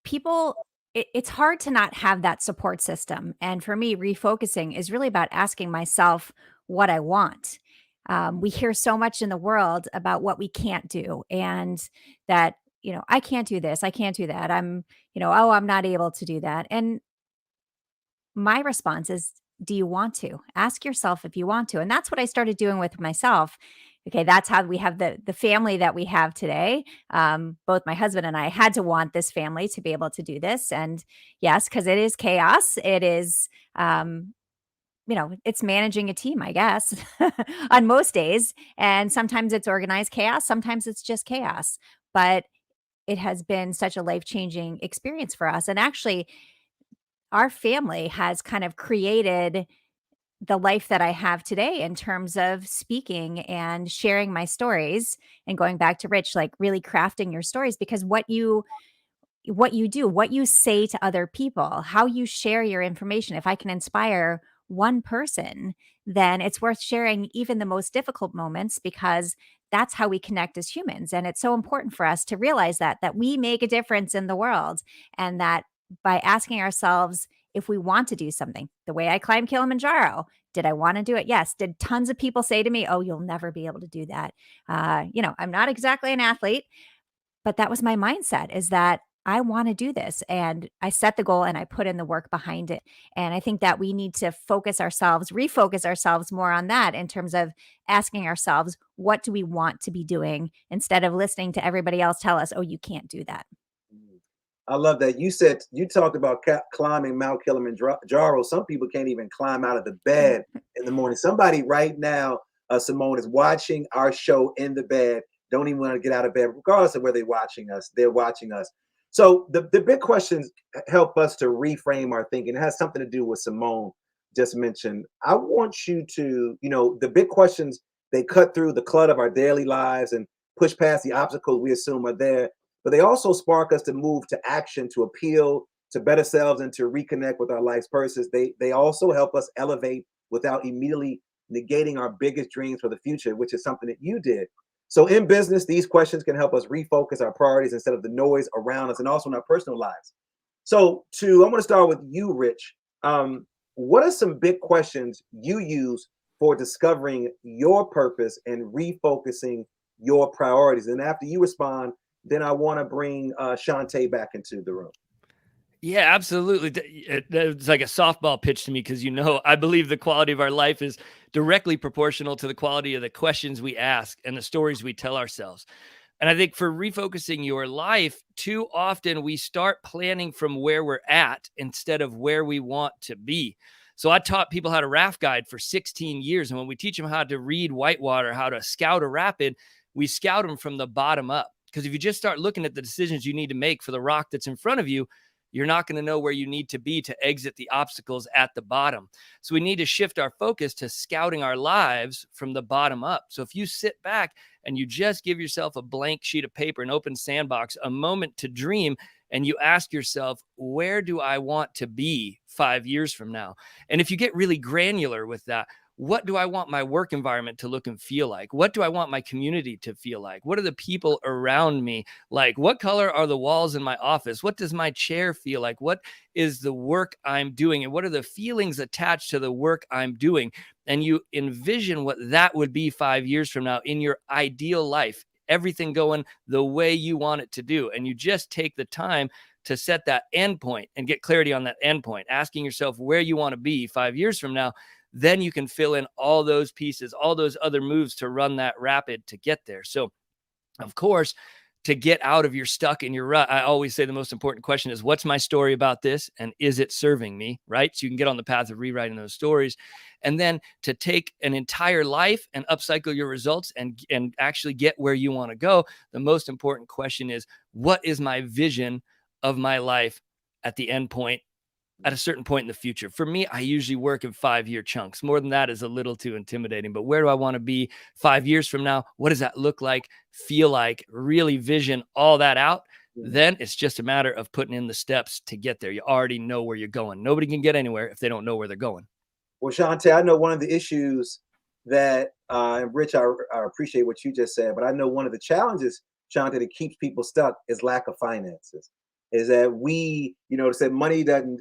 people. It's hard to not have that support system. And for me, refocusing is really about asking myself what I want. We hear so much in the world about what we can't do, and that, I can't do this, I can't do that. Oh, I'm not able to do that. And my response is, do you want to? Ask yourself if you want to. And that's what I started doing with myself. Okay, that's how we have the family that we have today. Both my husband and I had to want this family to be able to do this. And yes, because it is chaos. It is, it's managing a team, I guess, on most days. And sometimes it's organized chaos. Sometimes it's just chaos. But it has been such a life-changing experience for us. And actually, our family has kind of created the life that I have today in terms of speaking and sharing my stories, and going back to Rich, like really crafting your stories, because what you say to other people, how you share your information, if I can inspire one person, then it's worth sharing even the most difficult moments, because that's how we connect as humans. And it's so important for us to realize that we make a difference in the world, and that by asking ourselves if we want to do something, the way I climbed Kilimanjaro, did I want to do it? Yes. Did tons of people say to me, oh, you'll never be able to do that? I'm not exactly an athlete, but that was my mindset, is that I want to do this, and I set the goal and I put in the work behind it. And I think that we need to refocus ourselves more on that, in terms of asking ourselves, what do we want to be doing, instead of listening to everybody else tell us, oh, you can't do that. I love that. You talked about climbing Mount Kilimanjaro. Some people can't even climb out of the bed in the morning. Somebody right now, Simone, is watching our show in the bed, don't even want to get out of bed, regardless of where they're watching us. They're watching us. So the big questions help us to reframe our thinking. It has something to do with Simone just mentioned. I want you to, the big questions, they cut through the clutter of our daily lives and push past the obstacles we assume are there, but they also spark us to move to action, to appeal to better selves, and to reconnect with our life's purpose. They also help us elevate without immediately negating our biggest dreams for the future, which is something that you did. So in business, these questions can help us refocus our priorities instead of the noise around us, and also in our personal lives. So I want to start with you, Rich. What are some big questions you use for discovering your purpose and refocusing your priorities? And after you respond, then I want to bring Shantae back into the room. Yeah, absolutely. It's like a softball pitch to me, because, I believe the quality of our life is directly proportional to the quality of the questions we ask and the stories we tell ourselves. And I think for refocusing your life, too often we start planning from where we're at instead of where we want to be. So I taught people how to raft guide for 16 years. And when we teach them how to read whitewater, how to scout a rapid, we scout them from the bottom up. Because if you just start looking at the decisions you need to make for the rock that's in front of you, you're not going to know where you need to be to exit the obstacles at the bottom. So we need to shift our focus to scouting our lives from the bottom up. So if you sit back and you just give yourself a blank sheet of paper, an open sandbox, a moment to dream, and you ask yourself, where do I want to be 5 years from now? And if you get really granular with that, what do I want my work environment to look and feel like? What do I want my community to feel like? What are the people around me like? What color are the walls in my office? What does my chair feel like? What is the work I'm doing? And what are the feelings attached to the work I'm doing? And you envision what that would be 5 years from now in your ideal life, everything going the way you want it to do. And you just take the time to set that endpoint and get clarity on that endpoint, asking yourself where you want to be 5 years from now. Then you can fill in all those pieces, all those other moves to run that rapid to get there. So, of course, to get out of your stuck in your rut, I always say the most important question is, what's my story about this? And is it serving me? Right? So you can get on the path of rewriting those stories. And then to take an entire life and upcycle your results and actually get where you want to go, the most important question is, what is my vision of my life at the end point, at a certain point in the future? For me, I usually work in 5-year chunks. More than that is a little too intimidating, but where do I want to be 5 years from now? What does that look like, feel like, really vision all that out? Then it's just a matter of putting in the steps to get there. You already know where you're going. Nobody can get anywhere if they don't know where they're going. Well, Shante, I know one of the issues that, and Rich, I appreciate what you just said, but I know one of the challenges, Shante, that keeps people stuck is lack of finances. Is that we, said money doesn't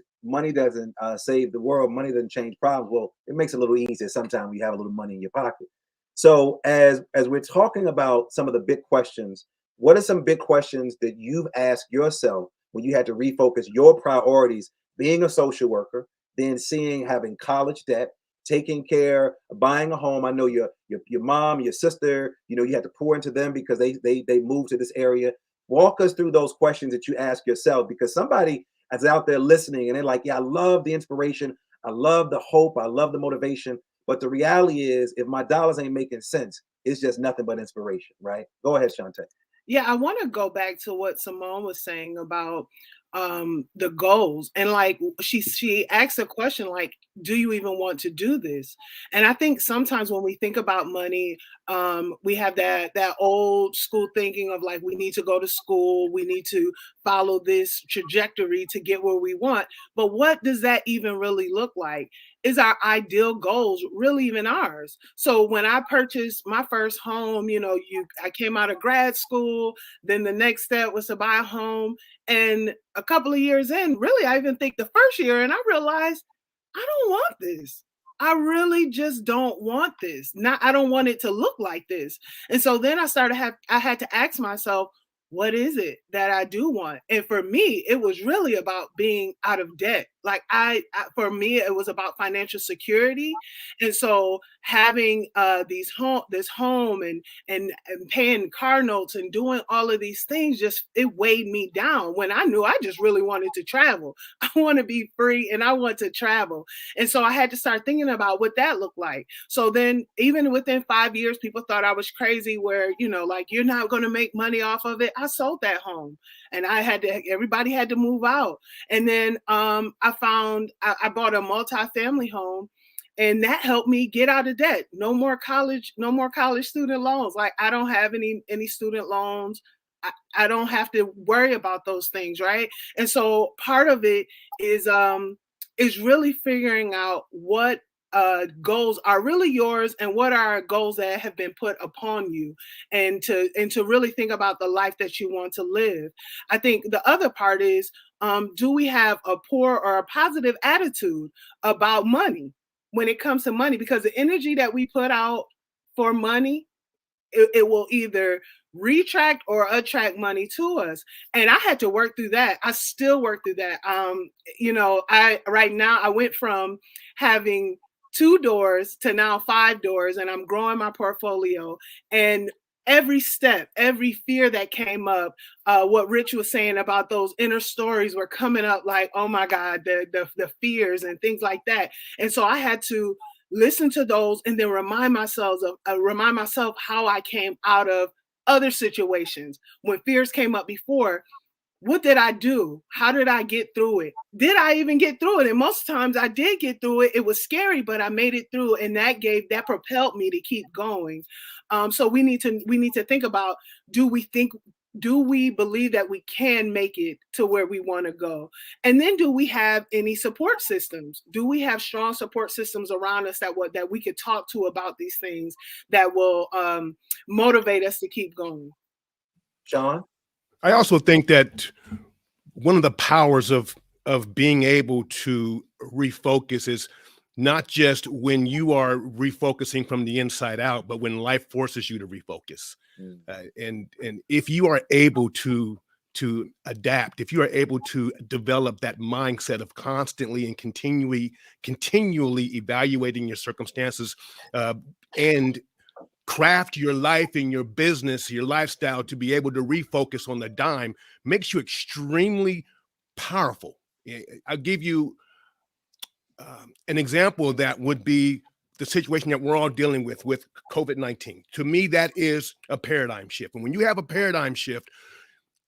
save the world, money doesn't change problems. Well, it makes it a little easier sometimes you have a little money in your pocket. So as we're talking about some of the big questions, what are some big questions that you've asked yourself when you had to refocus your priorities, being a social worker, then having college debt, taking care, buying a home? I know your mom, your sister, you had to pour into them because they moved to this area. Walk us through those questions that you ask yourself, because somebody is out there listening and they're like, yeah, I love the inspiration, I love the hope, I love the motivation, but the reality is, if my dollars ain't making sense, it's just nothing but inspiration, right? Go ahead, Shante. Yeah, I want to go back to what Simone was saying about the goals, and like she asked a question like, do you even want to do this? And I think sometimes when we think about money, we have that old school thinking of like, we need to go to school, we need to follow this trajectory to get where we want. But what does that even really look like? Is our ideal goals really even ours? So when I purchased my first home, I came out of grad school, then the next step was to buy a home. And a couple of years in, really, I even think the first year, and I realized I don't want this. I really just don't want this. I don't want it to look like this. And so then I had to ask myself, what is it that I do want? And for me, it was really about being out of debt. Like for me, it was about financial security. And so having this home and paying car notes and doing all of these things, it weighed me down when I knew I just really wanted to travel. I want to be free and I want to travel. And so I had to start thinking about what that looked like. So then even within 5 years, people thought I was crazy where, like, you're not going to make money off of it. I sold that home and everybody had to move out. And then I bought a multi-family home, and that helped me get out of debt. No more college student loans. Like, I don't have any student loans. I don't have to worry about those things, right? And so part of it is really figuring out what goals are really yours and what are goals that have been put upon you, and to really think about the life that you want to live. I think the other part is, do we have a poor or a positive attitude about money when it comes to money? Because the energy that we put out for money, it will either retract or attract money to us. And I had to work through that. I still work through that. Right now I went from having 2 doors to now 5 doors, and I'm growing my portfolio. And every step, every fear that came up, what Rich was saying about those inner stories were coming up, like, oh my God, the fears and things like that. And so I had to listen to those and then remind myself how I came out of other situations. When fears came up before, what did I do? How did I get through it? Did I even get through it? And most times I did get through it. It was scary, but I made it through, and that propelled me to keep going. So we need to think about, do we believe that we can make it to where we want to go? And then, do we have any support systems? Do we have strong support systems around us that we could talk to about these things that will motivate us to keep going? Sean? I also think that one of the powers of being able to refocus is not just when you are refocusing from the inside out, but when life forces you to refocus. And if you are able to adapt, if you are able to develop that mindset of constantly and continually evaluating your circumstances, and craft your life and your business, your lifestyle to be able to refocus on the dime, makes you extremely powerful. I'll give you an example of that would be the situation that we're all dealing with COVID-19. To me, that is a paradigm shift. And when you have a paradigm shift,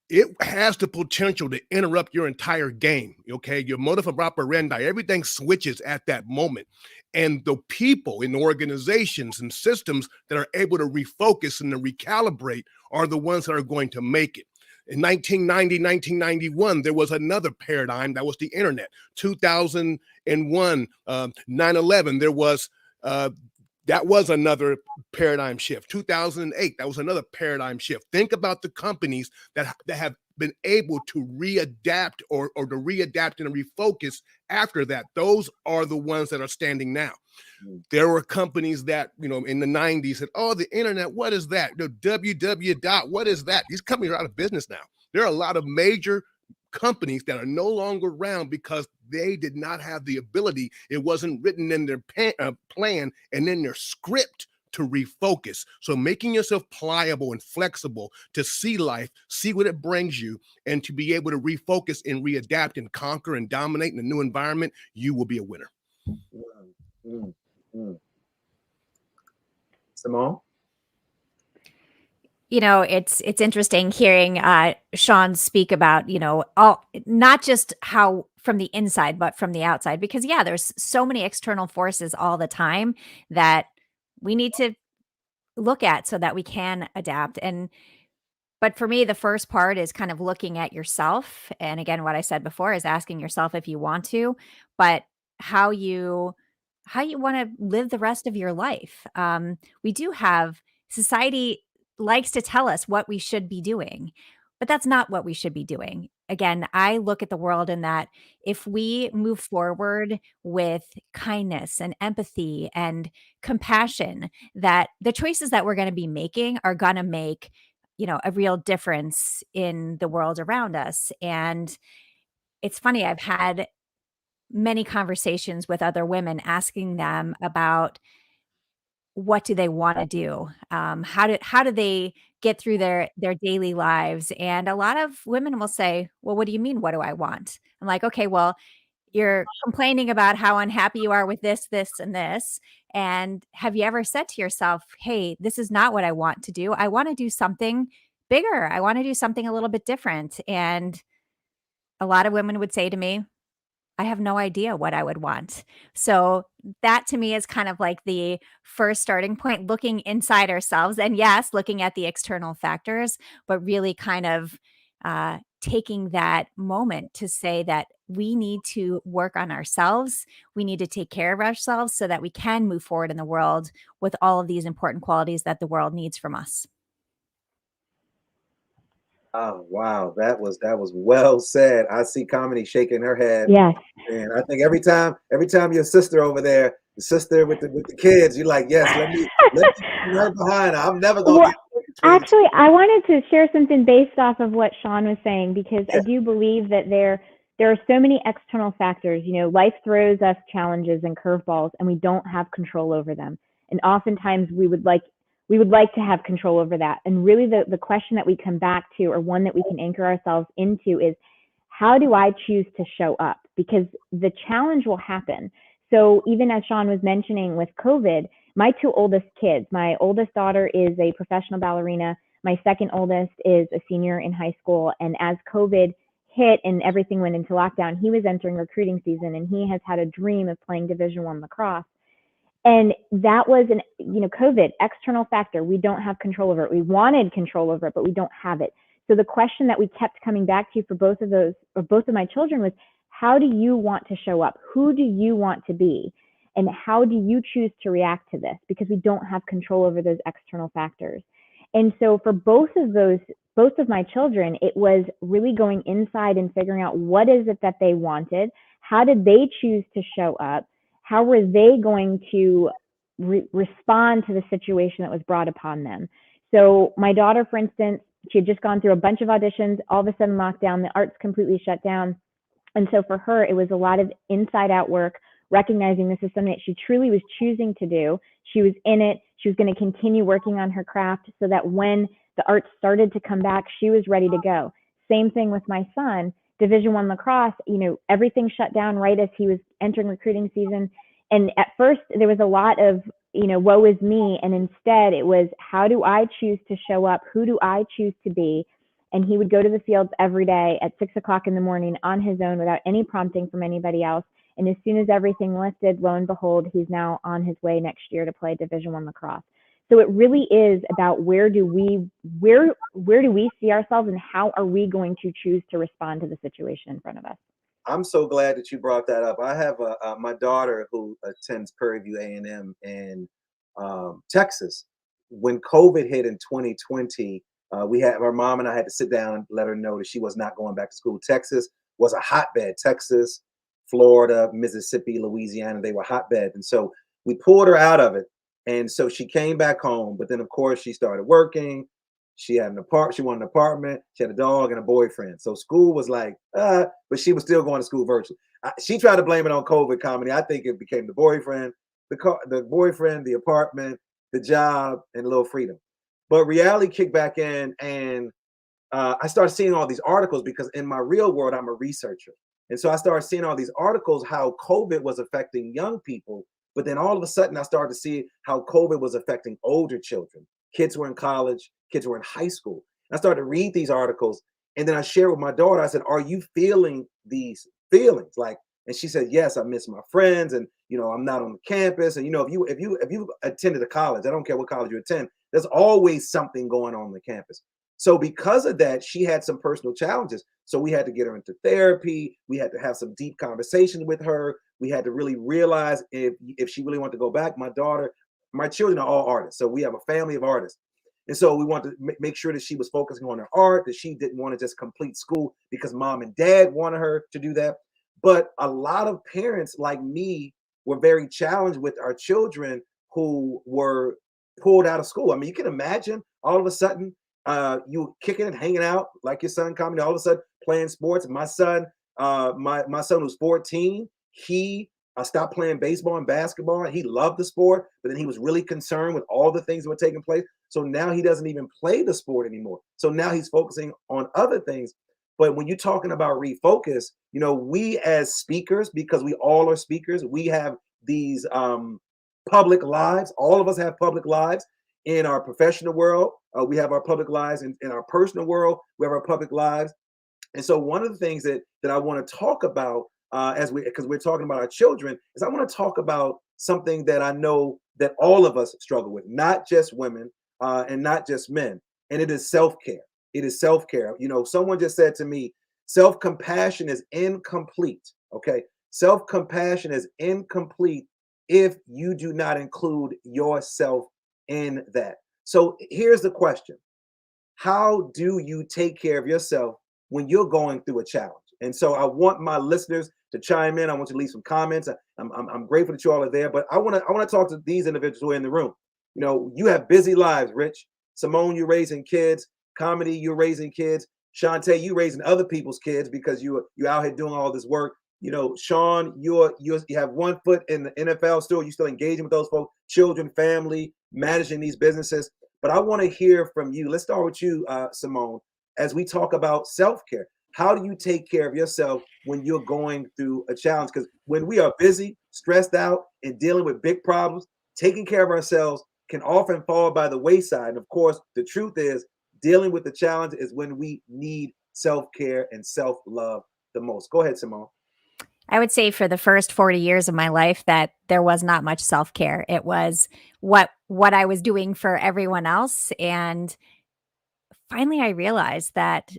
it has the potential to interrupt your entire game. Okay, your modus operandi, everything switches at that moment. And the people in organizations and systems that are able to refocus and to recalibrate are the ones that are going to make it. In 1990, 1991, there was another paradigm. That was the internet. 2001, 9/11, there was that was another paradigm shift. 2008, that was another paradigm shift. Think about the companies that have been able to readapt or to readapt and refocus after that. Those are the ones that are standing now. There were companies that, in the 90s said, oh, the internet, what is that? www. What is that? These companies are out of business now. There are a lot of major companies that are no longer around because they did not have the ability. It wasn't written in their plan and in their script to refocus. So making yourself pliable and flexible to see life, see what it brings you, and to be able to refocus and readapt and conquer and dominate in a new environment, you will be a winner. Simone? It's interesting hearing Sean speak about, all, not just how from the inside, but from the outside, because there's so many external forces all the time that we need to look at so that we can adapt. But for me, the first part is kind of looking at yourself. And again, what I said before is asking yourself if you want to, but how you want to live the rest of your life. We do have society likes to tell us what we should be doing, but that's not what we should be doing. Again, I look at the world in that if we move forward with kindness and empathy and compassion, that the choices that we're going to be making are going to make, a real difference in the world around us. And it's funny, I've had many conversations with other women asking them about what do they want to do? How do they get through their daily lives? And a lot of women will say, well, what do you mean? What do I want? I'm like, okay, well, you're complaining about how unhappy you are with this, this, and this. And have you ever said to yourself, hey, this is not what I want to do. I want to do something bigger. I want to do something a little bit different. And a lot of women would say to me, I have no idea what I would want. So that to me is kind of like the first starting point, looking inside ourselves. And yes, looking at the external factors, but really kind of taking that moment to say that we need to work on ourselves. We need to take care of ourselves so that we can move forward in the world with all of these important qualities that the world needs from us. Oh wow, that was well said. I see Comedy shaking her head. Yes. And I think every time your sister over there, the sister with the kids, you're like, yes, let me be right behind her. I'm never gonna Well, get between. actually, I wanted to share something based off of what Sean was saying, because I do believe that there are so many external factors. Life throws us challenges and curveballs, and we don't have control over them. And oftentimes we would like to have control over that. And really the question that we come back to, or one that we can anchor ourselves into, is how do I choose to show up? Because the challenge will happen. So even as Sean was mentioning with COVID, my two oldest kids, my oldest daughter is a professional ballerina. My second oldest is a senior in high school. And as COVID hit and everything went into lockdown, he was entering recruiting season, and he has had a dream of playing Division I lacrosse. And that was COVID, external factor. We don't have control over it. We wanted control over it, but we don't have it. So the question that we kept coming back to for both of my children was, how do you want to show up? Who do you want to be? And how do you choose to react to this? Because we don't have control over those external factors. And so for both of my children, it was really going inside and figuring out what is it that they wanted? How did they choose to show up? How were they going to respond to the situation that was brought upon them? So my daughter, for instance, she had just gone through a bunch of auditions, all of a sudden lockdown, the arts completely shut down. And so for her, it was a lot of inside out work, recognizing this is something that she truly was choosing to do. She was in it. She was going to continue working on her craft so that when the arts started to come back, she was ready to go. Same thing with my son, Division I lacrosse, everything shut down right as he was entering recruiting season. And at first there was a lot of, woe is me. And instead it was, how do I choose to show up? Who do I choose to be? And he would go to the fields every day at 6 o'clock in the morning on his own without any prompting from anybody else. And as soon as everything lifted, lo and behold, he's now on his way next year to play Division I lacrosse. So it really is about where do we see ourselves, and how are we going to choose to respond to the situation in front of us? I'm so glad that you brought that up. I have my daughter who attends Prairie View A&M in Texas. When COVID hit in 2020, our mom and I had to sit down and let her know that she was not going back to school. Texas was a hotbed. Texas, Florida, Mississippi, Louisiana, they were hotbeds. And so we pulled her out of it. And so she came back home. But then, of course, she started working. She had she wanted an apartment. She had a dog and a boyfriend. So school was like, but she was still going to school virtually. She tried to blame it on COVID comedy. I think it became the boyfriend, the boyfriend, the apartment, the job, and a little freedom. But reality kicked back in, and I started seeing all these articles because in my real world, I'm a researcher. And so I started seeing all these articles, how COVID was affecting young people. But then all of a sudden, I started to see how COVID was affecting older children. Kids were in college, kids were in high school. I started to read these articles, and then I shared with my daughter. I said, "Are you feeling these feelings?" And she said, "Yes, I miss my friends, and I'm not on the campus. And if you attended a college, I don't care what college you attend, there's always something going on the campus." So because of that, she had some personal challenges. So we had to get her into therapy. We had to have some deep conversations with her. We had to really realize if she really wanted to go back. My children are all artists. So we have a family of artists. And so we wanted to make sure that she was focusing on her art, that she didn't want to just complete school because mom and dad wanted her to do that. But a lot of parents like me were very challenged with our children who were pulled out of school. I mean, you can imagine all of a sudden you kicking and hanging out like your son comedy, all of a sudden playing sports. My son, my son who's 14, he stopped playing baseball and basketball. He loved the sport, but then he was really concerned with all the things that were taking place. So now he doesn't even play the sport anymore. So now he's focusing on other things. But when you're talking about refocus, we as speakers, because we all are speakers, we have these public lives. All of us have public lives in our professional world. We have our public lives in our personal world. We have our public lives. And so one of the things that I want to talk about because we're talking about our children, is I want to talk about something that I know that all of us struggle with, not just women and not just men. And it is self-care. It is self-care. Someone just said to me, self-compassion is incomplete. Okay. Self-compassion is incomplete if you do not include yourself in that. So here's the question. How do you take care of yourself when you're going through a challenge? And so I want my listeners to chime in. I want you to leave some comments. I'm grateful that you all are there, but I want to talk to these individuals who are in the room. You have busy lives, Rich. Simone, you're raising kids. Comedy, you're raising kids. Shantae, you raising other people's kids because you're out here doing all this work. Sean, you have one foot in the NFL still. You're still engaging with those folks, children, family, managing these businesses. But I want to hear from you. Let's start with you, Simone, as we talk about self-care. How do you take care of yourself when you're going through a challenge? Because when we are busy, stressed out, and dealing with big problems, taking care of ourselves can often fall by the wayside. And of course, the truth is, dealing with the challenge is when we need self-care and self-love the most. Go ahead, Simone. I would say for the first 40 years of my life that there was not much self-care. It was what I was doing for everyone else. And finally I realized that,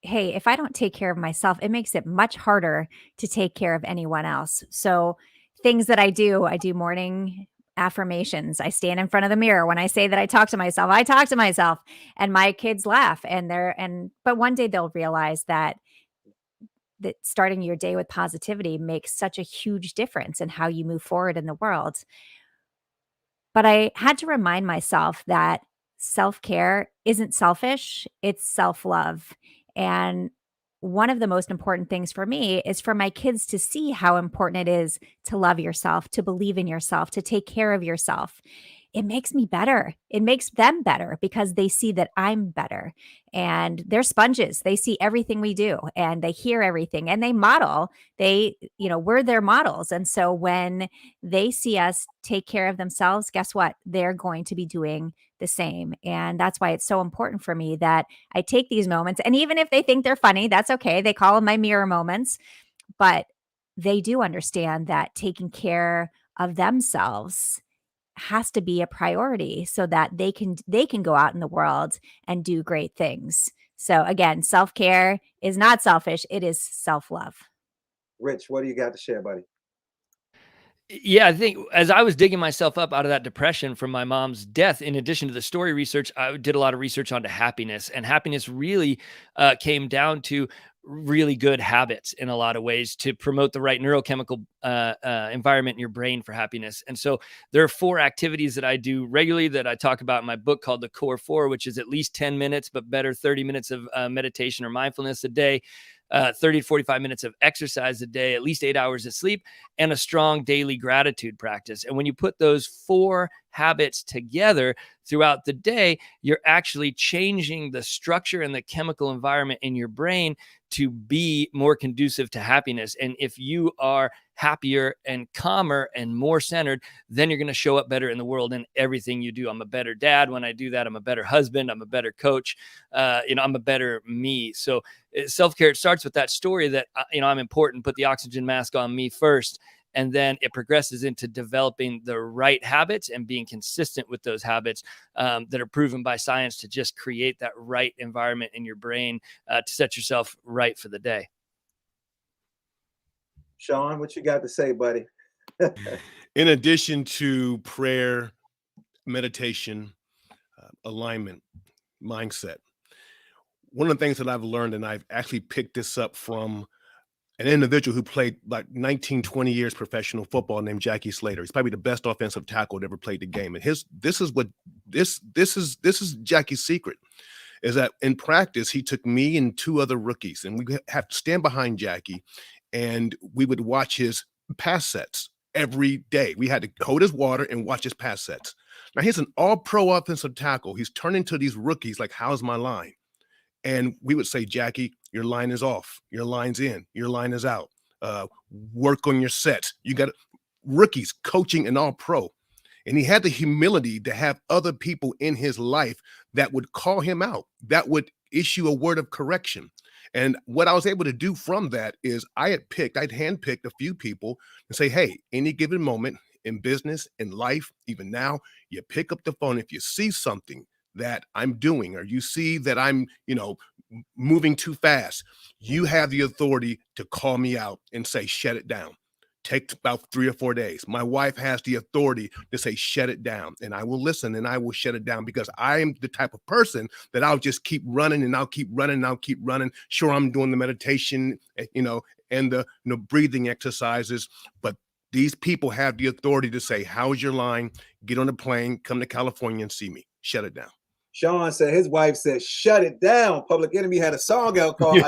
hey, if I don't take care of myself, it makes it much harder to take care of anyone else. So things that I do morning affirmations. I stand in front of the mirror. When I say that I talk to myself, and my kids laugh, but one day they'll realize that starting your day with positivity makes such a huge difference in how you move forward in the world. But I had to remind myself that self-care isn't selfish, it's self-love. And one of the most important things for me is for my kids to see how important it is to love yourself, to believe in yourself, to take care of yourself. it makes me better. It makes them better because they see that I'm better. And they're sponges. They see everything we do and they hear everything and they model. We're their models. And so when they see us take care of themselves, guess what? They're going to be doing the same. And that's why it's so important for me that I take these moments. And even if they think they're funny, that's okay. They call them my mirror moments, but they do understand that taking care of themselves has to be a priority so that they can go out in the world and do great things. So again, self-care is not selfish, it is self-love. Rich, what do you got to share, buddy? Yeah, I think as I was digging myself up out of that depression from my mom's death, in addition to the story research, I did a lot of research onto happiness. And happiness really came down to really good habits in a lot of ways to promote the right neurochemical environment in your brain for happiness. And so there are 4 activities that I do regularly that I talk about in my book called The Core 4, which is at least 10 minutes, but better 30 minutes of meditation or mindfulness a day. 30 to 45 minutes of exercise a day, at least 8 hours of sleep, and a strong daily gratitude practice. And when you put those 4 habits together throughout the day, you're actually changing the structure and the chemical environment in your brain to be more conducive to happiness. And if you are happier and calmer and more centered, then you're going to show up better in the world in everything you do. I'm a better dad when I do that. I'm a better husband. I'm a better coach. I'm a better me. So self-care, it starts with that story that, I'm important, put the oxygen mask on me first. And then it progresses into developing the right habits and being consistent with those habits that are proven by science to just create that right environment in your brain to set yourself right for the day. Sean, what you got to say, buddy? In addition to prayer, meditation, alignment, mindset, one of the things that I've learned, and I've actually picked this up from an individual who played like 19, 20 years professional football named Jackie Slater. He's probably the best offensive tackle that ever played the game. And this is Jackie's secret, is that in practice, he took me and 2 other rookies, and we have to stand behind Jackie, and we would watch his pass sets every day. We had to code his water and watch his pass sets. Now he's an all-pro offensive tackle. He's turning to these rookies like, how's my line? And we would say, Jackie, your line is off. Your line's in. Your line is out. Work on your sets. You got rookies coaching an all-pro. And he had the humility to have other people in his life that would call him out, that would issue a word of correction. And what I was able to do from that is I'd handpicked a few people and say, hey, any given moment in business, in life, even now, you pick up the phone. If you see something that I'm doing, or you see that I'm, moving too fast, you have the authority to call me out and say, shut it down. Take about 3 or 4 days. My wife has the authority to say, shut it down. And I will listen and I will shut it down, because I am the type of person that I'll just keep running and I'll keep running and I'll keep running. Sure, I'm doing the meditation, and the breathing exercises, but these people have the authority to say, how's your line? Get on a plane, come to California and see me. Shut it down. Sean said his wife said, shut it down. Public Enemy had a song out called,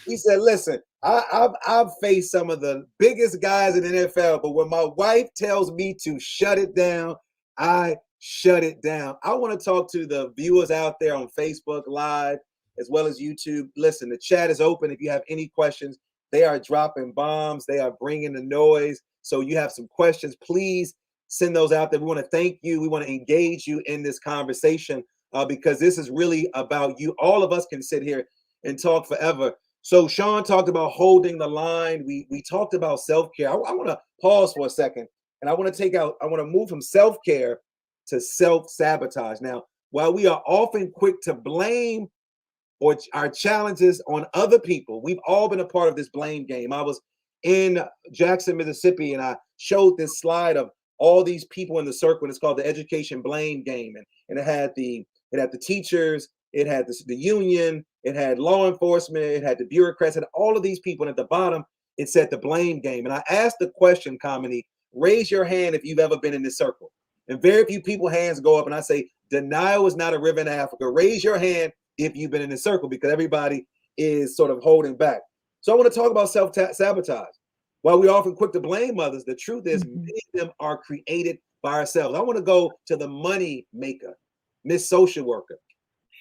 he said, listen, I've faced some of the biggest guys in the NFL, but when my wife tells me to shut it down, I shut it down. I want to talk to the viewers out there on Facebook Live as well as YouTube. Listen, the chat is open. If you have any questions, they are dropping bombs. They are bringing the noise. So you have some questions, please send those out there. We want to thank you. We want to engage you in this conversation because this is really about you. All of us can sit here and talk forever. So Sean talked about holding the line. We talked about self-care. I want to pause for a second, and I want to move from self-care to self-sabotage. Now, while we are often quick to blame or our challenges on other people, we've all been a part of this blame game. I was in Jackson, Mississippi, and I showed this slide of all these people in the circle, and it's called the education blame game. And it had the teachers, it had the union, it had law enforcement, it had the bureaucrats, and all of these people. And at the bottom, it said the blame game. And I asked the question, Kamini, raise your hand if you've ever been in this circle. And very few people hands go up, and I say, denial is not a river in Africa. Raise your hand if you've been in this circle, because everybody is sort of holding back. So I want to talk about self-sabotage. While we're often quick to blame others, the truth is many of them are created by ourselves. I want to go to the money maker, Miss Social Worker.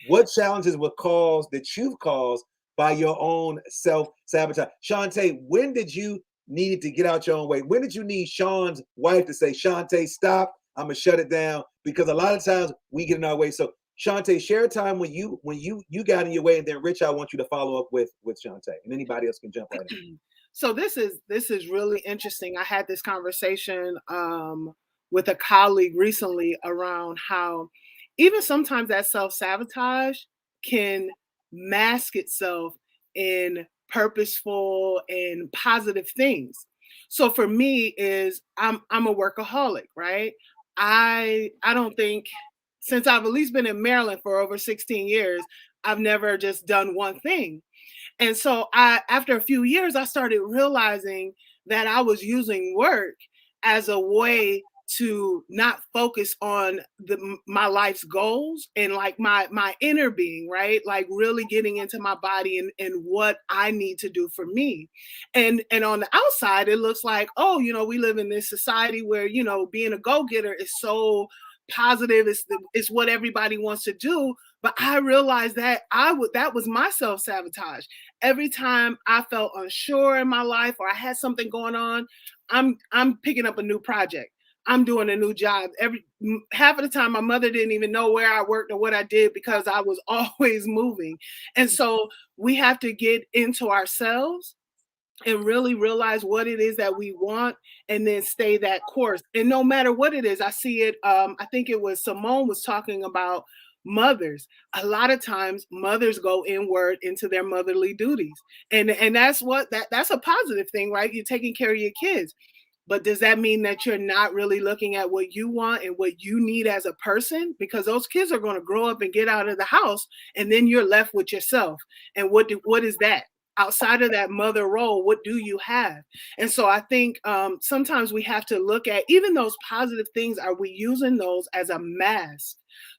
What challenges were caused that you've caused by your own self-sabotage? Shantae, when did you need to get out your own way? When did you need Sean's wife to say, Shantae, stop, I'm gonna shut it down? Because a lot of times we get in our way. So Shantae, share a time when you got in your way, and then Rich, I want you to follow up with Shantae, and anybody else can jump right in. So this is really interesting. I had this conversation with a colleague recently around how even sometimes that self-sabotage can mask itself in purposeful and positive things. So for me is I'm a workaholic, right? I don't think, since I've at least been in Maryland for over 16 years, I've never just done one thing. And so after a few years, I started realizing that I was using work as a way to not focus on my life's goals and like my inner being, right? Like really getting into my body and what I need to do for me. And on the outside, it looks like, oh, we live in this society where, being a go-getter is so positive. It's what everybody wants to do. But I realized that that was my self-sabotage. Every time I felt unsure in my life or I had something going on, I'm picking up a new project. I'm doing a new job. Half of the time, my mother didn't even know where I worked or what I did because I was always moving. And so we have to get into ourselves and really realize what it is that we want and then stay that course. And no matter what it is, I see it. I think it was Simone was talking about mothers. A lot of times mothers go inward into their motherly duties. And that's that's a positive thing, right? You're taking care of your kids. But does that mean that you're not really looking at what you want and what you need as a person? Because those kids are going to grow up and get out of the house, and then you're left with yourself. And what is that? Outside of that mother role, what do you have? And so I think sometimes we have to look at even those positive things. Are we using those as a mask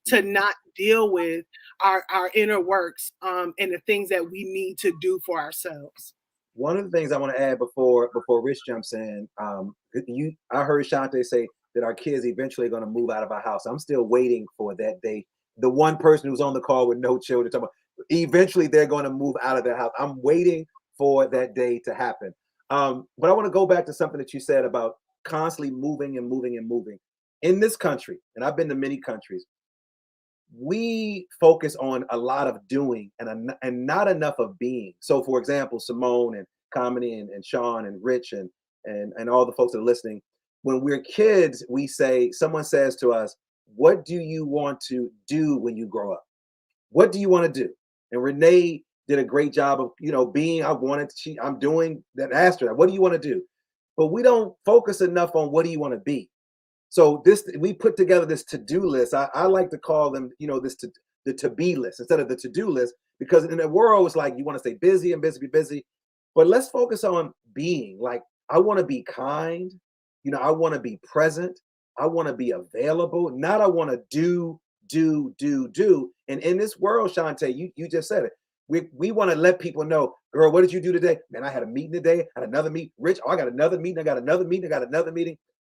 to not deal with our inner works and the things that we need to do for ourselves? One of the things I want to add before Rich jumps in, I heard Shantae say that our kids eventually are going to move out of our house. I'm still waiting for that day. The one person who's on the call with no children, talking about, eventually they're going to move out of their house. I'm waiting for that day to happen. But I want to go back to something that you said about constantly moving and moving and moving. In this country, and I've been to many countries, we focus on a lot of doing and not enough of being. So for example, Simone and Comedy and Sean and Rich and all the folks that are listening, when we're kids, someone says to us, what do you want to do when you grow up? What do you want to do? And Renee did a great job of, being, I'm doing that, asked her, what do you want to do? But we don't focus enough on what do you want to be. So we put together this to-do list. I like to call them, the to-be list instead of the to-do list, because in the world, it's like you want to stay busy and busy, be busy. But let's focus on being. Like, I want to be kind. I want to be present. I want to be available. Not I want to do. And in this world, Shantae, you just said it. We want to let people know, girl, what did you do today? Man, I had a meeting today. I had another meeting. Rich, I got another meeting. I got another meeting. I got another meeting.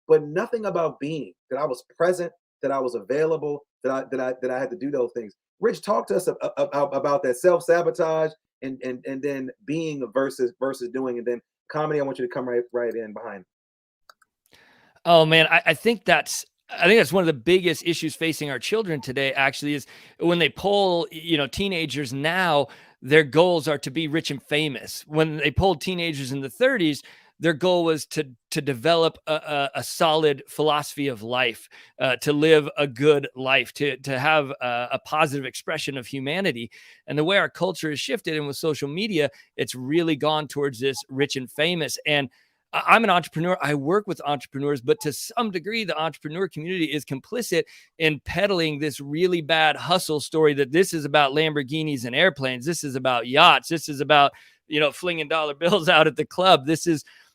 But nothing about being, that I was present, that I was available, that I had to do those things. Rich, talk to us about that self-sabotage and then being versus doing, and then Comedy, I want you to come right in behind. Oh man, I think that's one of the biggest issues facing our children today, actually, is when they poll, teenagers now, their goals are to be rich and famous. When they polled teenagers in the 30s, their goal was to develop a solid philosophy of life, to live a good life, to have a positive expression of humanity. And the way our culture has shifted, and with social media, it's really gone towards this rich and famous. And I'm an entrepreneur. I work with entrepreneurs, but to some degree, the entrepreneur community is complicit in peddling this really bad hustle story that this is about Lamborghinis and airplanes. This is about yachts. This is about, flinging dollar bills out at the club.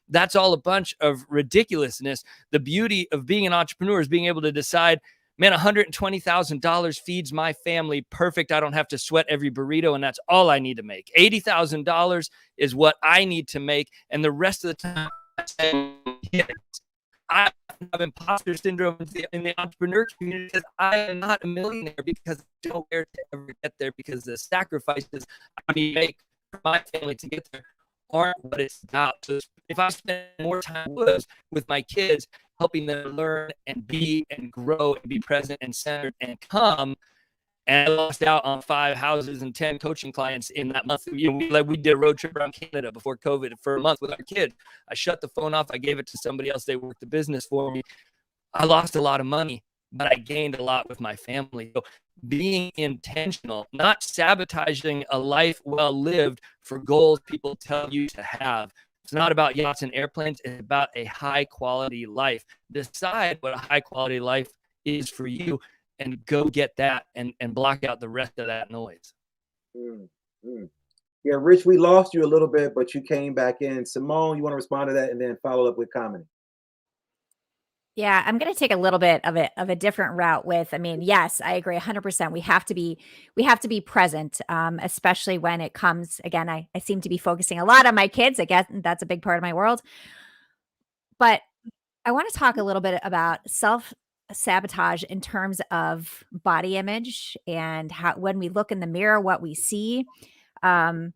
That's all a bunch of ridiculousness. The beauty of being an entrepreneur is being able to decide, man, $120,000 feeds my family. Perfect. I don't have to sweat every burrito, and that's all I need to make. $80,000 is what I need to make. And the rest of the time, I have imposter syndrome in the entrepreneur community because I am not a millionaire because I don't care to ever get there, because the sacrifices I need to make for my family to get there aren't what it's about. So if I spend more time with my kids, helping them learn and be and grow and be present and centered and calm, and I lost out on 5 houses and 10 coaching clients in that month. We did a road trip around Canada before COVID for a month with our kids. I shut the phone off. I gave it to somebody else. They worked the business for me. I lost a lot of money, but I gained a lot with my family. So being intentional, not sabotaging a life well lived for goals people tell you to have. It's not about yachts and airplanes. It's about a high quality life. Decide what a high quality life is for you, and go get that, and block out the rest of that noise. Yeah, Rich, we lost you a little bit, but you came back in. Simone, you want to respond to that and then follow up with comedy? Yeah, I'm going to take a little bit of a different route with, I mean, yes, I agree 100%. We have to be present, especially when it comes, again, I seem to be focusing a lot on my kids. I guess that's a big part of my world. But I want to talk a little bit about self-sabotage in terms of body image and how, when we look in the mirror, what we see, and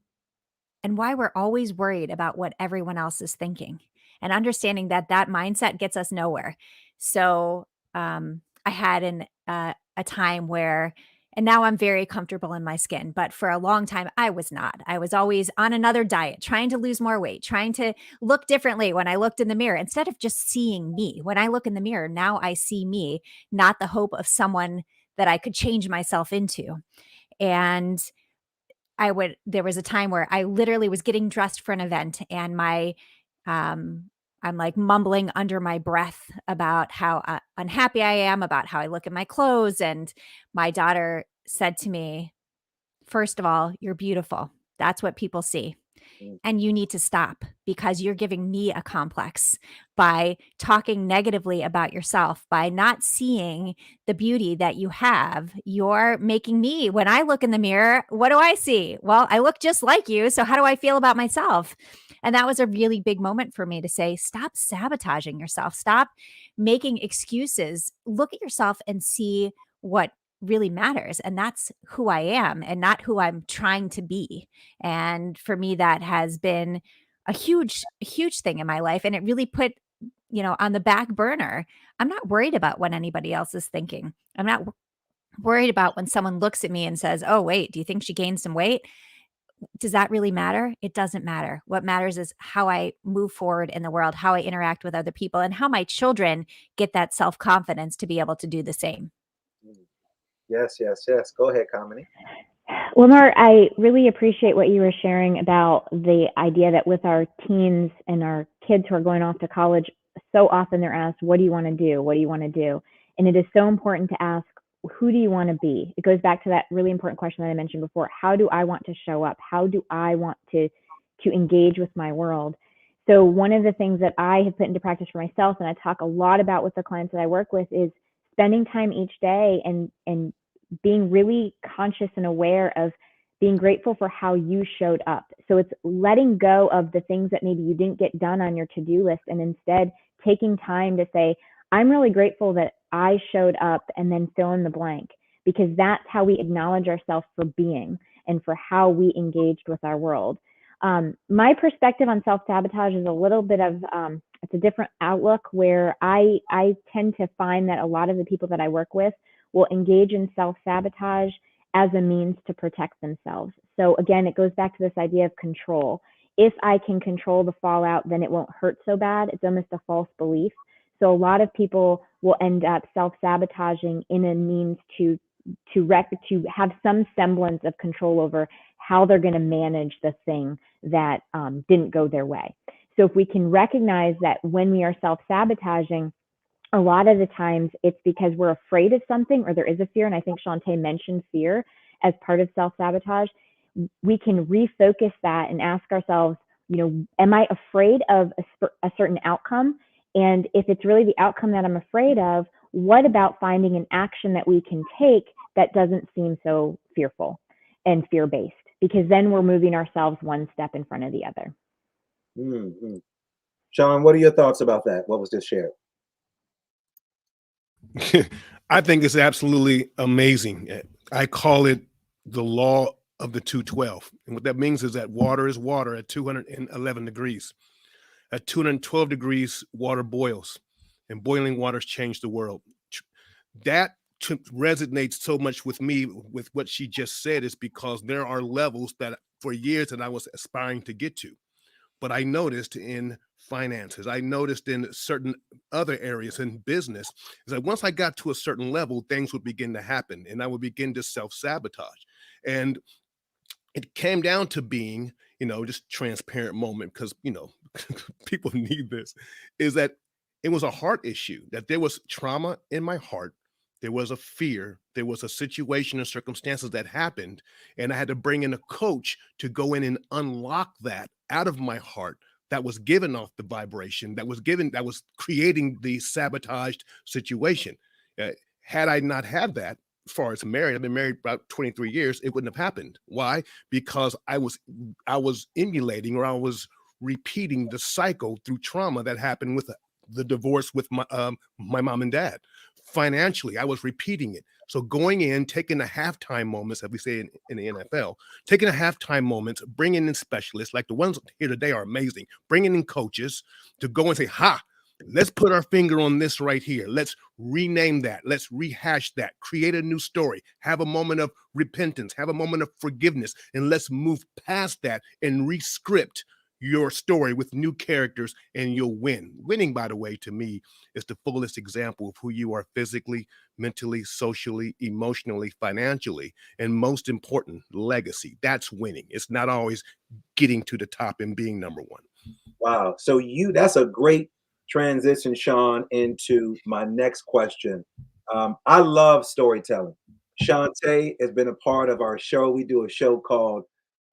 why we're always worried about what everyone else is thinking, and understanding that that mindset gets us nowhere. So I had a time where, and now I'm very comfortable in my skin, but for a long time I was not. I was always on another diet, trying to lose more weight, trying to look differently when I looked in the mirror, instead of just seeing me. When I look in the mirror, now I see me, not the hope of someone that I could change myself into. And there was a time where I literally was getting dressed for an event, and I'm like mumbling under my breath about how unhappy I am about how I look in my clothes. And my daughter said to me, "First of all, you're beautiful. That's what people see. And you need to stop, because you're giving me a complex by talking negatively about yourself, by not seeing the beauty that you have. You're making me, when I look in the mirror, what do I see? Well, I look just like you. So how do I feel about myself?" And that was a really big moment for me to say, stop sabotaging yourself. Stop making excuses. Look at yourself and see what really matters. And that's who I am, and not who I'm trying to be. And for me, that has been a huge, huge thing in my life. And it really put, on the back burner. I'm not worried about what anybody else is thinking. I'm not worried about when someone looks at me and says, "Oh, wait, do you think she gained some weight?" Does that really matter? It doesn't matter. What matters is how I move forward in the world, how I interact with other people, and how my children get that self-confidence to be able to do the same. Yes. Go ahead, comedy. Well, Mark, I really appreciate what you were sharing about the idea that with our teens and our kids who are going off to college, so often they're asked, "What do you want to do? What do you want to do?" And it is so important to ask, who do you want to be? It goes back to that really important question that I mentioned before. How do I want to show up? How do I want to engage with my world? So one of the things that I have put into practice for myself, and I talk a lot about with the clients that I work with, is spending time each day and being really conscious and aware of being grateful for how you showed up. So it's letting go of the things that maybe you didn't get done on your to-do list, and instead taking time to say, I'm really grateful that I showed up, and then fill in the blank, because that's how we acknowledge ourselves for being and for how we engaged with our world. My perspective on self-sabotage is a little bit of, it's a different outlook, where I tend to find that a lot of the people that I work with will engage in self-sabotage as a means to protect themselves. So again, it goes back to this idea of control. If I can control the fallout, then it won't hurt so bad. It's almost a false belief. So a lot of people will end up self-sabotaging in a means to have some semblance of control over how they're going to manage the thing that didn't go their way. So if we can recognize that when we are self-sabotaging, a lot of the times it's because we're afraid of something, or there is a fear. And I think Shantae mentioned fear as part of self-sabotage. We can refocus that and ask ourselves, am I afraid of a certain outcome? And if it's really the outcome that I'm afraid of, what about finding an action that we can take that doesn't seem so fearful and fear-based? Because then we're moving ourselves one step in front of the other. Mm-hmm. Sean, what are your thoughts about that? What was just shared? I think it's absolutely amazing. I call it the law of the 212. And what that means is that water is water at 211 degrees. At 212 degrees, water boils, and boiling waters change the world. That resonates so much with me with what she just said is because there are levels that for years that I was aspiring to get to. But I noticed in finances, I noticed in certain other areas in business, is that once I got to a certain level, things would begin to happen and I would begin to self-sabotage. And it came down to being, just transparent moment because, people need this, is that it was a heart issue, that there was trauma in my heart. There was a fear. There was a situation and circumstances that happened. And I had to bring in a coach to go in and unlock that out of my heart that was given off the vibration, that was creating the sabotaged situation. Had I not had that, as far as married, I've been married about 23 years, it wouldn't have happened. Why? Because I was emulating, or I was repeating the cycle through trauma that happened with the divorce with my mom and dad. Financially, I was repeating it. So going in, taking the halftime moments, as we say in the NFL, taking the halftime moments, bringing in specialists like the ones here today are amazing, bringing in coaches to go and say, let's put our finger on this right here. Let's rename that. Let's rehash that. Create a new story. Have a moment of repentance. Have a moment of forgiveness. And let's move past that and rescript your story with new characters, and you'll win. Winning, by the way, to me, is the fullest example of who you are physically, mentally, socially, emotionally, financially, and most important, legacy. That's winning. It's not always getting to the top and being number one. Wow. So that's a great transition, Sean, into my next question. I love storytelling. Shantae has been a part of our show. We do a show called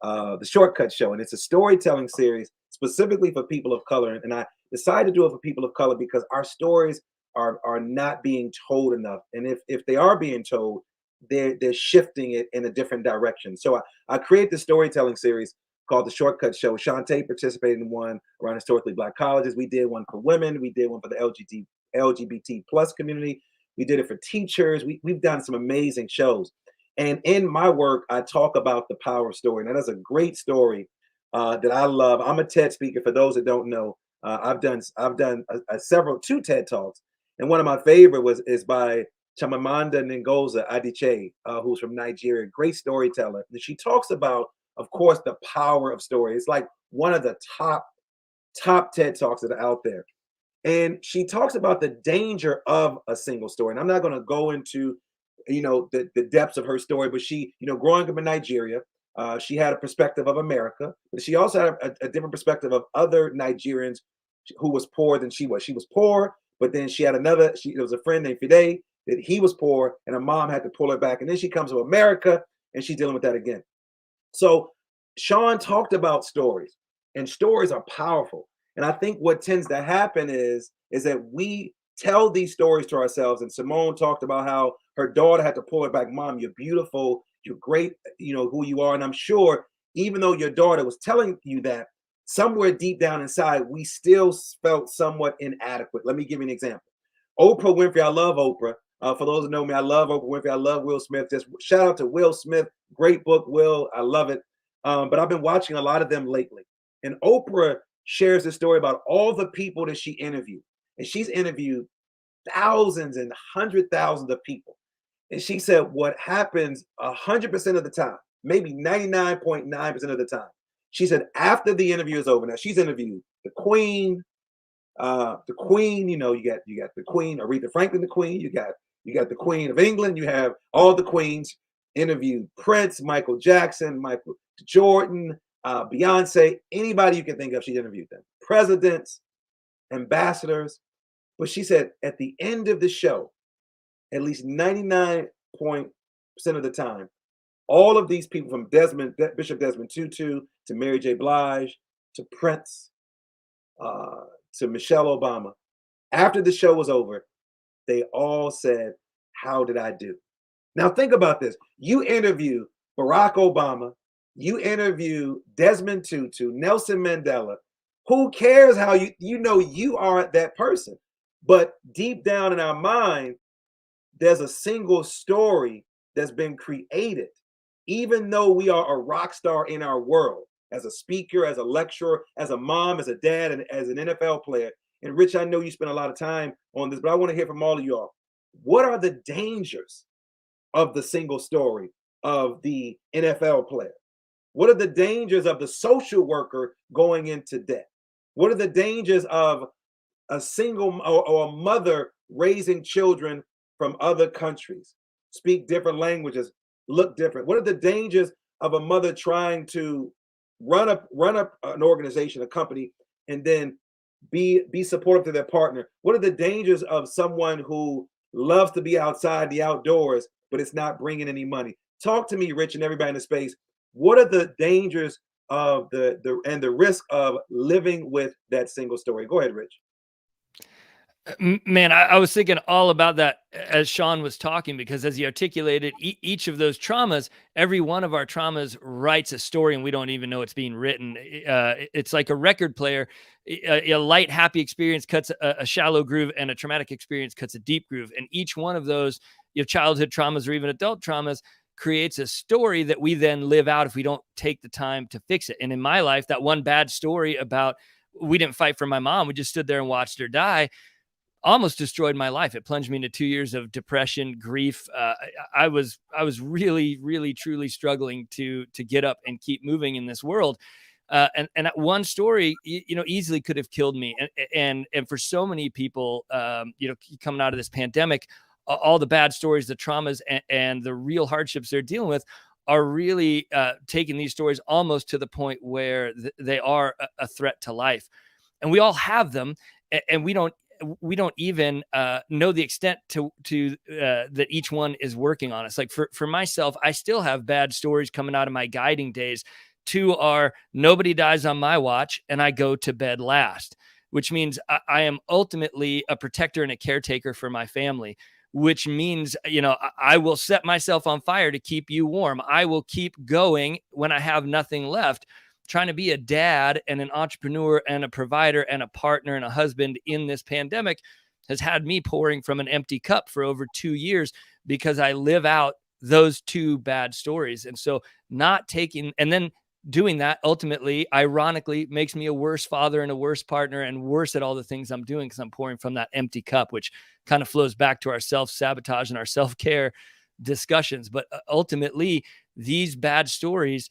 The Shortcut Show, and it's a storytelling series specifically for people of color. And I decided to do it for people of color because our stories are not being told enough. And if they are being told, they're shifting it in a different direction. So I create the storytelling series called The Shortcut Show. Shantae participated in one around historically Black colleges. We did one for women. We did one for the LGBT plus community. We did it for teachers. We've done some amazing shows. And in my work, I talk about the power of story. Now, that's a great story that I love. I'm a TED speaker. For those that don't know, I've done two TED talks, and one of my favorite is by Chimamanda Ngozi Adichie, who's from Nigeria. Great storyteller. And she talks about, of course, the power of story. It's like one of the top TED talks that are out there. And she talks about the danger of a single story. And I'm not going to go into, the depths of her story, but she, growing up in Nigeria, she had a perspective of America, but she also had a different perspective of other Nigerians who was poorer than she was. She was poor, but then she had there was a friend named Fide that he was poor, and her mom had to pull her back. And then she comes to America and she's dealing with that again. So Sean talked about stories, and stories are powerful. And I think what tends to happen is that we tell these stories to ourselves. And Simone talked about how her daughter had to pull her back. Mom, you're beautiful. You're great. You know who you are. And I'm sure even though your daughter was telling you that, somewhere deep down inside, we still felt somewhat inadequate. Let me give you an example. Oprah Winfrey. I love Oprah. For those who know me, I love Oprah Winfrey. I love Will Smith. Just shout out to Will Smith. Great book, Will. I love it. But I've been watching a lot of them lately. And Oprah shares the story about all the people that she interviewed. And she's interviewed thousands and 100,000s of people. And she said what happens 100% of the time, maybe 99.9% of the time. She said after the interview is over, now she's interviewed the Queen, you got the Queen, Aretha Franklin, the Queen, you got the Queen of England, you have all the queens, interviewed Prince, Michael Jackson, Michael Jordan, Beyonce, anybody you can think of, she interviewed them. Presidents, ambassadors. But she said at the end of the show, at least 99% of the time, all of these people from Bishop Desmond Tutu to Mary J. Blige to Prince to Michelle Obama, after the show was over, they all said, "How did I do?" Now think about this. You interview Barack Obama, you interview Desmond Tutu, Nelson Mandela. Who cares how you are that person? But deep down in our mind, there's a single story that's been created, even though we are a rock star in our world, as a speaker, as a lecturer, as a mom, as a dad, and as an NFL player. And Rich, I know you spend a lot of time on this, but I want to hear from all of y'all. What are the dangers of the single story of the NFL player? What are the dangers of the social worker going into debt? What are the dangers of a single or a mother raising children from other countries, speak different languages, look different? What are the dangers of a mother trying to run up an organization, a company, and then be supportive to their partner? What are the dangers of someone who loves to be outside the outdoors, but it's not bringing any money? Talk to me, Rich, and everybody in the space. What are the dangers of the risk of living with that single story? Go ahead, Rich. Man, I was thinking all about that as Sean was talking, because as he articulated each of those traumas, every one of our traumas writes a story and we don't even know it's being written. It's like a record player. A light, happy experience cuts a shallow groove, and a traumatic experience cuts a deep groove. And each one of those, childhood traumas or even adult traumas, creates a story that we then live out if we don't take the time to fix it. And in my life, that one bad story about we didn't fight for my mom, we just stood there and watched her die, almost destroyed my life. It plunged me into 2 years of depression, grief. I was really, really, truly struggling to get up and keep moving in this world. And that one story, easily could have killed me. And for so many people, coming out of this pandemic, all the bad stories, the traumas, and the real hardships they're dealing with are really taking these stories almost to the point where they are a threat to life. And we all have them, and we don't even know the extent to that each one is working on us. Like for myself, I still have bad stories coming out of my guiding days. 2 are nobody dies on my watch and I go to bed last, which means I am ultimately a protector and a caretaker for my family, which means, I will set myself on fire to keep you warm. I will keep going when I have nothing left. Trying to be a dad and an entrepreneur and a provider and a partner and a husband in this pandemic has had me pouring from an empty cup for over 2 years, because I live out those 2 bad stories. And so not taking, and then doing that ultimately, ironically, makes me a worse father and a worse partner and worse at all the things I'm doing, because I'm pouring from that empty cup, which kind of flows back to our self-sabotage and our self-care discussions. But ultimately, these bad stories,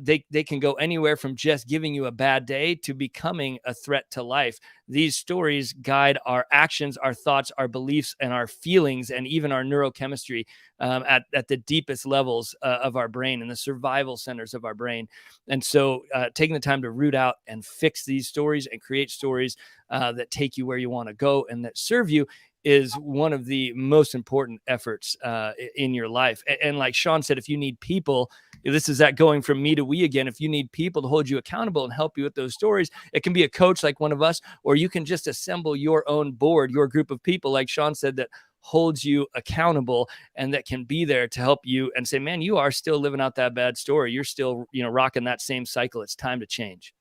they can go anywhere from just giving you a bad day to becoming a threat to life. These stories guide our actions, our thoughts, our beliefs, and our feelings, and even our neurochemistry at the deepest levels of our brain and the survival centers of our brain. And so taking the time to root out and fix these stories and create stories that take you where you want to go and that serve you is one of the most important efforts in your life. And like Sean said, if you need people, this is that going from me to we again. If you need people to hold you accountable and help you with those stories, it can be a coach like one of us, or you can just assemble your own board, your group of people, like Sean said, that holds you accountable and that can be there to help you and say, man, you are still living out that bad story. You're still, rocking that same cycle. It's time to change.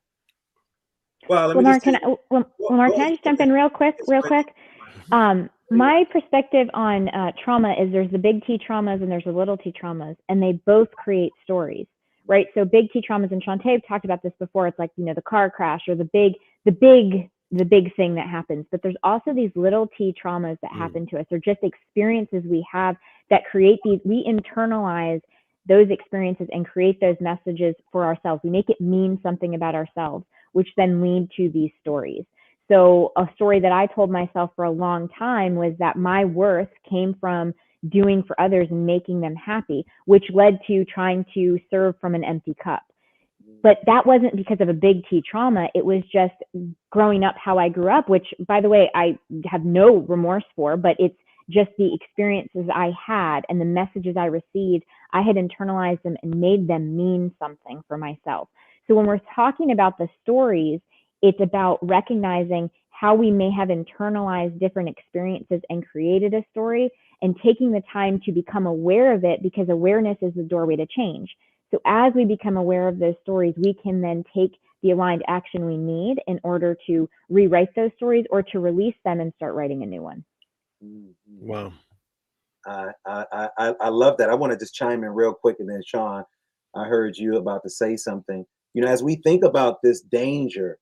Well, Lamar, can I just jump in real quick? My perspective on trauma is there's the big T traumas and there's the little T traumas, and they both create stories, right? So big T traumas, and Shantae talked about this before. It's like, the car crash or the big thing that happens. But there's also these little T traumas that happen to us, or just experiences we have that create these. We internalize those experiences and create those messages for ourselves. We make it mean something about ourselves, which then lead to these stories. So a story that I told myself for a long time was that my worth came from doing for others and making them happy, which led to trying to serve from an empty cup. But that wasn't because of a big T trauma. It was just growing up how I grew up, which, by the way, I have no remorse for, but it's just the experiences I had and the messages I received. I had internalized them and made them mean something for myself. So when we're talking about the stories, it's about recognizing how we may have internalized different experiences and created a story, and taking the time to become aware of it, because awareness is the doorway to change. So as we become aware of those stories, we can then take the aligned action we need in order to rewrite those stories or to release them and start writing a new one. Wow. I love that. I want to just chime in real quick, and then Sean, I heard you about to say something. You know, as we think about this danger,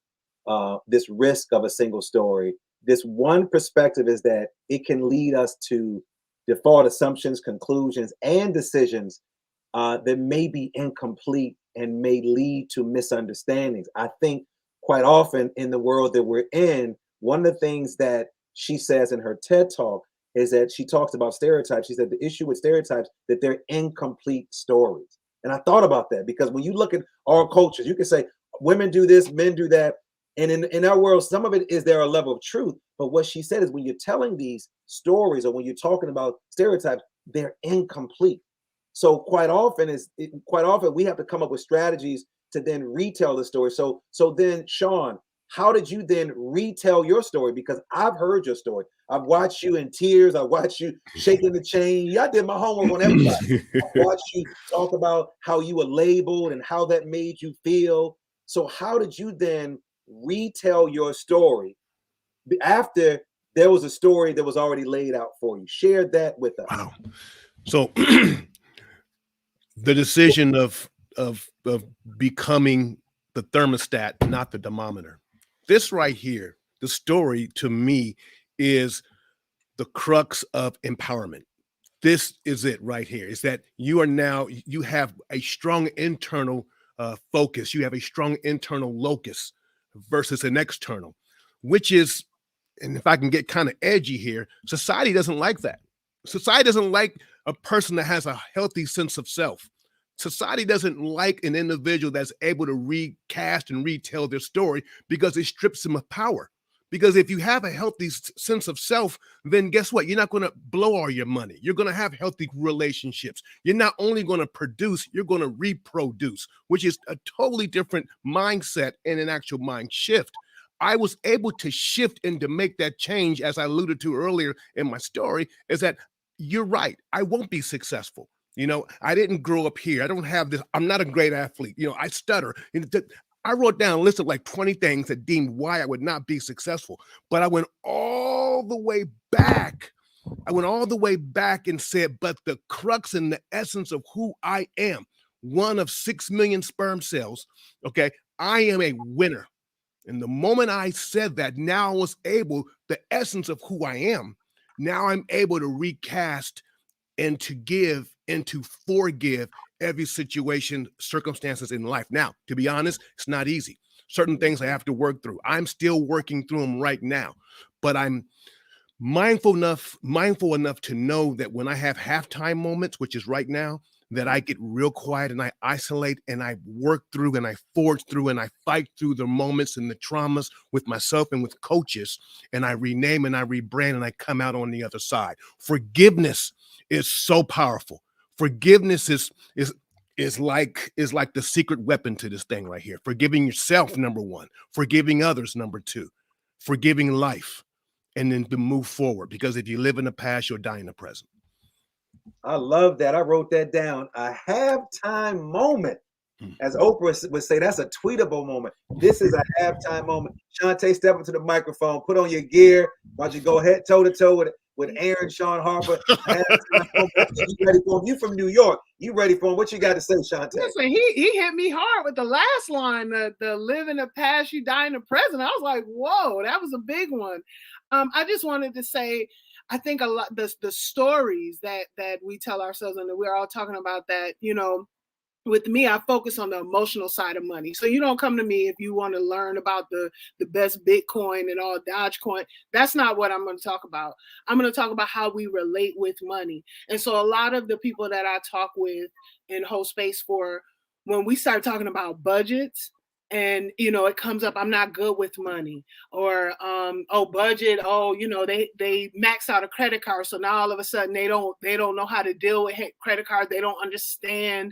this risk of a single story, this one perspective is that it can lead us to default assumptions, conclusions, and decisions that may be incomplete and may lead to misunderstandings. I think quite often in the world that we're in, one of the things that she says in her TED talk is that she talks about stereotypes. She said the issue with stereotypes that they're incomplete stories. And I thought about that because when you look at our cultures, you can say women do this, men do that. And in our world, some of it is there a level of truth. But what she said is when you're telling these stories or when you're talking about stereotypes, they're incomplete. So quite often we have to come up with strategies to then retell the story. So then Sean, how did you then retell your story? Because I've heard your story. I've watched you in tears. I watched you shaking the chain. Yeah, I did my homework on everybody. I watched you talk about how you were labeled and how that made you feel. So how did you then retell your story after there was a story that was already laid out for you? Share that with us. Wow. So the decision of becoming the thermostat, not the thermometer. This right here, the story to me is the crux of empowerment. This is it right here, is that you have a strong internal focus. You have a strong internal locus versus an external, which is, and if I can get kind of edgy here, society doesn't like that. Society doesn't like a person that has a healthy sense of self. Society doesn't like an individual that's able to recast and retell their story because it strips them of power. Because if you have a healthy sense of self, then guess what? You're not going to blow all your money. You're going to have healthy relationships. You're not only going to produce, you're going to reproduce, which is a totally different mindset and an actual mind shift. I was able to shift and to make that change, as I alluded to earlier in my story, is that you're right. I won't be successful. You know, I didn't grow up here. I don't have this. I'm not a great athlete. You know, I stutter. I wrote down a list of like 20 things that deemed why I would not be successful. But I went all the way back. And said, but the crux and the essence of who I am, one of 6 million sperm cells, okay, I am a winner. And the moment I said that, now I was able, the essence of who I am, now I'm able to recast and to give and to forgive every situation, circumstances in life. Now, to be honest, it's not easy. Certain things I have to work through. I'm still working through them right now, but I'm mindful enough to know that when I have halftime moments, which is right now, that I get real quiet and I isolate and I work through and I forge through and I fight through the moments and the traumas with myself and with coaches, and I rename and I rebrand and I come out on the other side. Forgiveness is so powerful. Forgiveness is like the secret weapon to this thing right here. Forgiving yourself, number one. Forgiving others, number two. Forgiving life, and then to move forward. Because if you live in the past, you'll die in the present. I love that. I wrote that down. A halftime moment. As Oprah would say, that's a tweetable moment. This is a halftime moment. Shantae, step up to the microphone, put on your gear. Why don't you go head toe to toe with Aaron, Sean Harper. You ready for him? You from New York. You ready for him? What you got to say, Shantae? Listen, he hit me hard with the last line, the live in the past, you die in the present. I was like, whoa, that was a big one. I just wanted to say, I think a lot the stories that we tell ourselves, and we're all talking about that, you know. With me, I focus on the emotional side of money. So you don't come to me if you want to learn about the best Bitcoin and all Dogecoin. That's not what I'm going to talk about. I'm going to talk about how we relate with money. And so a lot of the people that I talk with and hold space for, when we start talking about budgets, and you know, it comes up, I'm not good with money, or budget, you know, they max out a credit card, so now all of a sudden they don't know how to deal with credit cards, they don't understand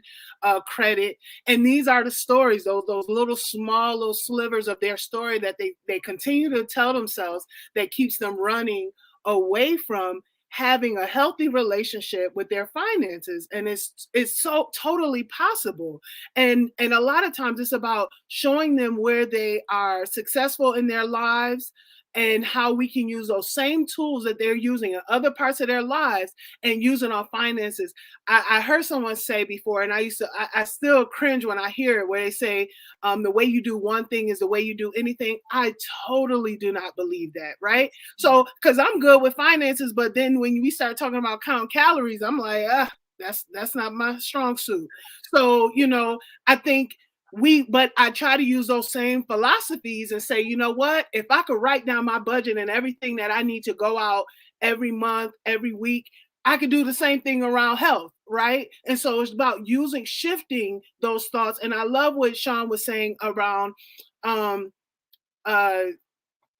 credit. And these are the stories, those little small little slivers of their story that they continue to tell themselves, that keeps them running away from having a healthy relationship with their finances. And it's so totally possible. And a lot of times it's about showing them where they are successful in their lives and how we can use those same tools that they're using in other parts of their lives and using our finances. I heard someone say before, and I still cringe when I hear it, where they say, the way you do one thing is the way you do anything. I totally do not believe that, right? So, because I'm good with finances, but then when we start talking about count calories, I'm like, that's not my strong suit. So, I think but I try to use those same philosophies and say, you know what, if I could write down my budget and everything that I need to go out every month, every week, I could do the same thing around health, right? And so it's about shifting those thoughts. And I love what Sean was saying around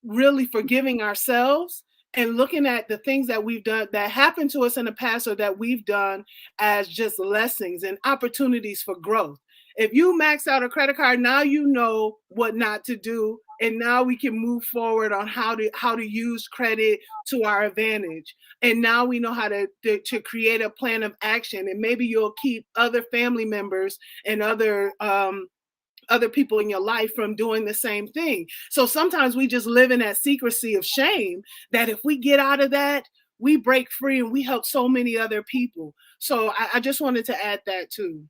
really forgiving ourselves and looking at the things that we've done that happened to us in the past or that we've done as just lessons and opportunities for growth. If you max out a credit card, now you know what not to do. And now we can move forward on how to use credit to our advantage. And now we know how to create a plan of action. And maybe you'll keep other family members and other people in your life from doing the same thing. So sometimes we just live in that secrecy of shame that if we get out of that, we break free and we help so many other people. So I just wanted to add that too.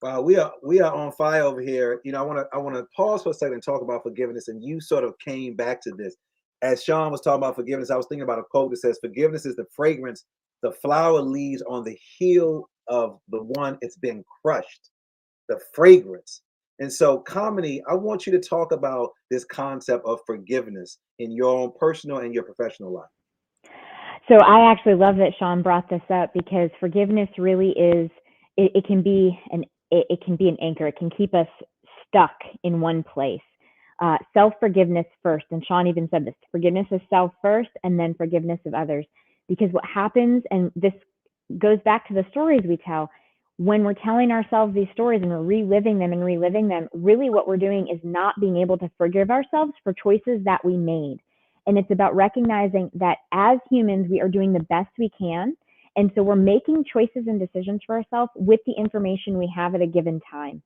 Wow, we are on fire over here. I want to pause for a second and talk about forgiveness. And you sort of came back to this. As Sean was talking about forgiveness, I was thinking about a quote that says, "Forgiveness is the fragrance the flower leaves on the heel of the one it's been crushed." The fragrance. And so, Kamini, I want you to talk about this concept of forgiveness in your own personal and your professional life. So I actually love that Sean brought this up, because forgiveness really is, it can be an anchor. It can keep us stuck in one place. Self-forgiveness first. And Sean even said this, forgiveness of self first and then forgiveness of others. Because what happens, and this goes back to the stories we tell, when we're telling ourselves these stories and we're reliving them, really what we're doing is not being able to forgive ourselves for choices that we made. And it's about recognizing that as humans, we are doing the best we can. And so we're making choices and decisions for ourselves with the information we have at a given time.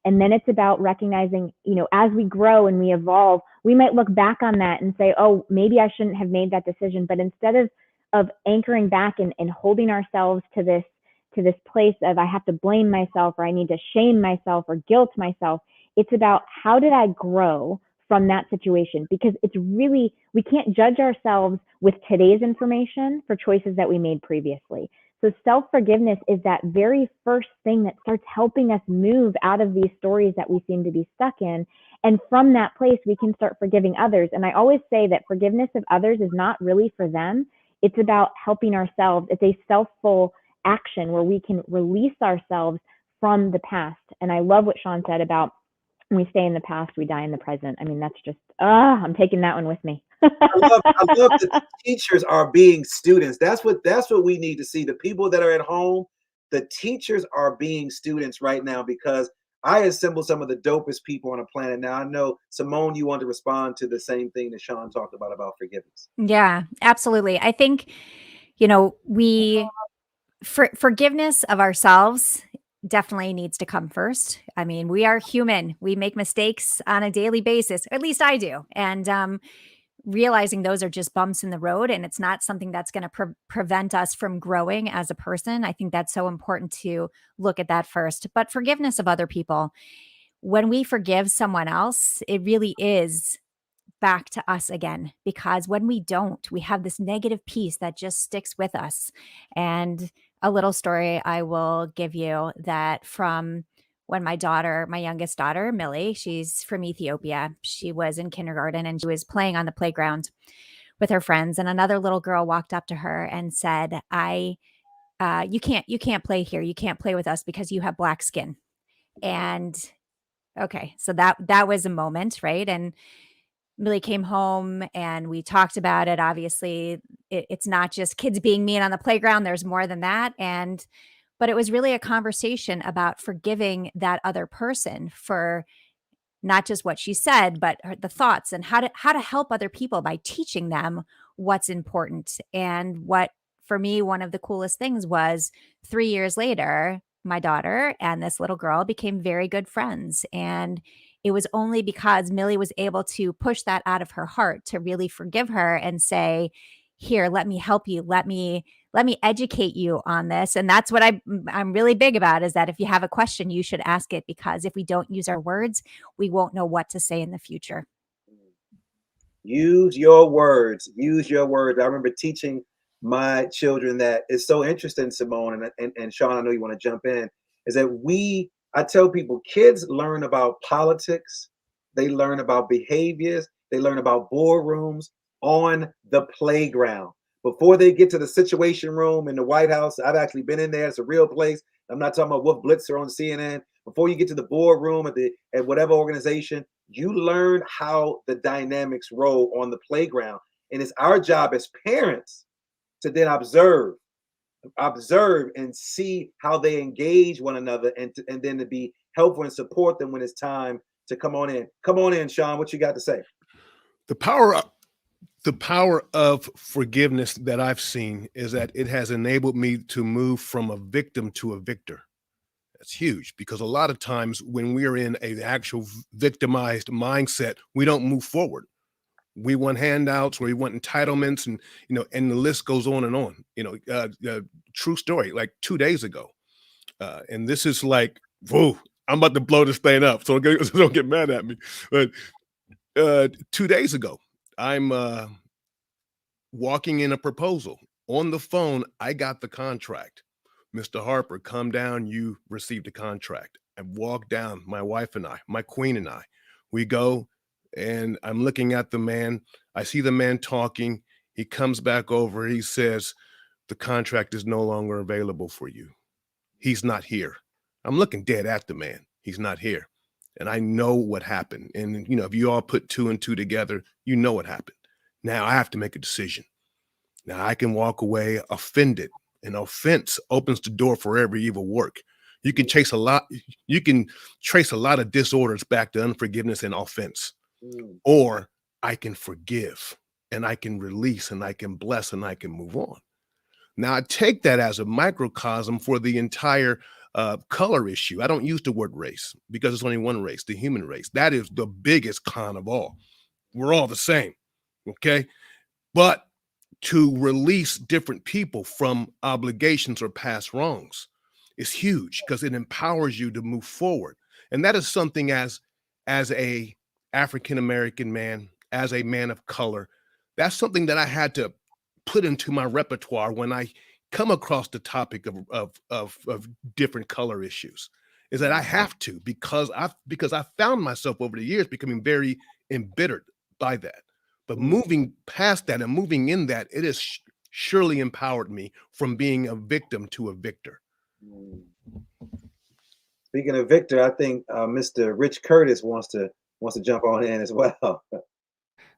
And then it's about recognizing, as we grow and we evolve, we might look back on that and say, oh, maybe I shouldn't have made that decision. But instead of anchoring back and holding ourselves to this place of I have to blame myself or I need to shame myself or guilt myself, it's about how did I grow from that situation? Because it's really, we can't judge ourselves with today's information for choices that we made previously. So self-forgiveness is that very first thing that starts helping us move out of these stories that we seem to be stuck in. And from that place, we can start forgiving others. And I always say that forgiveness of others is not really for them. It's about helping ourselves. It's a self-full action where we can release ourselves from the past. And I love what Sean said about when we stay in the past, we die in the present. I mean, that's just, I'm taking that one with me. I love that teachers are being students. That's what we need to see. The people that are at home, the teachers are being students right now, because I assemble some of the dopest people on the planet. Now, I know, Simone, you want to respond to the same thing that Sean talked about forgiveness. Yeah, absolutely. I think, forgiveness of ourselves definitely needs to come first. I mean, we are human. We make mistakes on a daily basis, or at least I do. And realizing those are just bumps in the road and it's not something that's going to prevent us from growing as a person. I think that's so important to look at that first. But forgiveness of other people, when we forgive someone else, it really is back to us again, because when we don't, we have this negative piece that just sticks with us. And a little story I will give you that from when my youngest daughter, Millie, she's from Ethiopia. She was in kindergarten and she was playing on the playground with her friends. And another little girl walked up to her and said, you can't play here. You can't play with us because you have black skin. And okay, so that was a moment, right? And Millie came home and we talked about it. Obviously, it's not just kids being mean on the playground. There's more than that. But it was really a conversation about forgiving that other person for not just what she said, but the thoughts and how to help other people by teaching them what's important. And what, for me, one of the coolest things was 3 years later, my daughter and this little girl became very good friends. And it was only because Millie was able to push that out of her heart to really forgive her and say, here, let me help you. Let me educate you on this. And that's what I'm really big about, is that if you have a question, you should ask it, because if we don't use our words, we won't know what to say in the future. Use your words. Use your words. I remember teaching my children that. It's so interesting, Simone and Sean, I know you want to jump in, is that I tell people, kids learn about politics, they learn about behaviors, they learn about boardrooms on the playground. Before they get to the Situation Room in the White House, I've actually been in there. It's a real place. I'm not talking about Wolf Blitzer on CNN. Before you get to the boardroom at whatever organization, you learn how the dynamics roll on the playground. And it's our job as parents to then observe and see how they engage one another, and then to be helpful and support them when it's time to come on in. Come on in, Sean. What you got to say? The power of forgiveness that I've seen is that it has enabled me to move from a victim to a victor. That's huge, because a lot of times when we're in an actual victimized mindset, we don't move forward. We want handouts, or we want entitlements, and and the list goes on and on. True story. Like 2 days ago, and this is like, whoa, I'm about to blow this thing up, so don't get mad at me. But 2 days ago, I'm walking in a proposal. On the phone, I got the contract. Mr. Harper, come down. You received a contract. I walk down, my wife and I, my queen and I. We go, and I'm looking at the man. I see the man talking. He comes back over. He says, the contract is no longer available for you. He's not here. I'm looking dead at the man. He's not here. And I know what happened. And, if you all put 2 and 2 together, you know what happened. Now I have to make a decision. Now I can walk away offended. An offense opens the door for every evil work. You can trace a lot of disorders back to unforgiveness and offense. Or I can forgive, and I can release, and I can bless, and I can move on. Now I take that as a microcosm for the entire color issue. I don't use the word race, because it's only one race, the human race. That is the biggest con of all. We're all the same, okay? But to release different people from obligations or past wrongs is huge, because it empowers you to move forward. And that is something as a African-American man, as a man of color, that's something that I had to put into my repertoire when I come across the topic of different color issues, is that I have to, because I found myself over the years becoming very embittered by that. But moving past that and moving in that, it has surely empowered me from being a victim to a victor. Speaking of Victor, I think Mr. Rich Curtis wants to jump on in as well.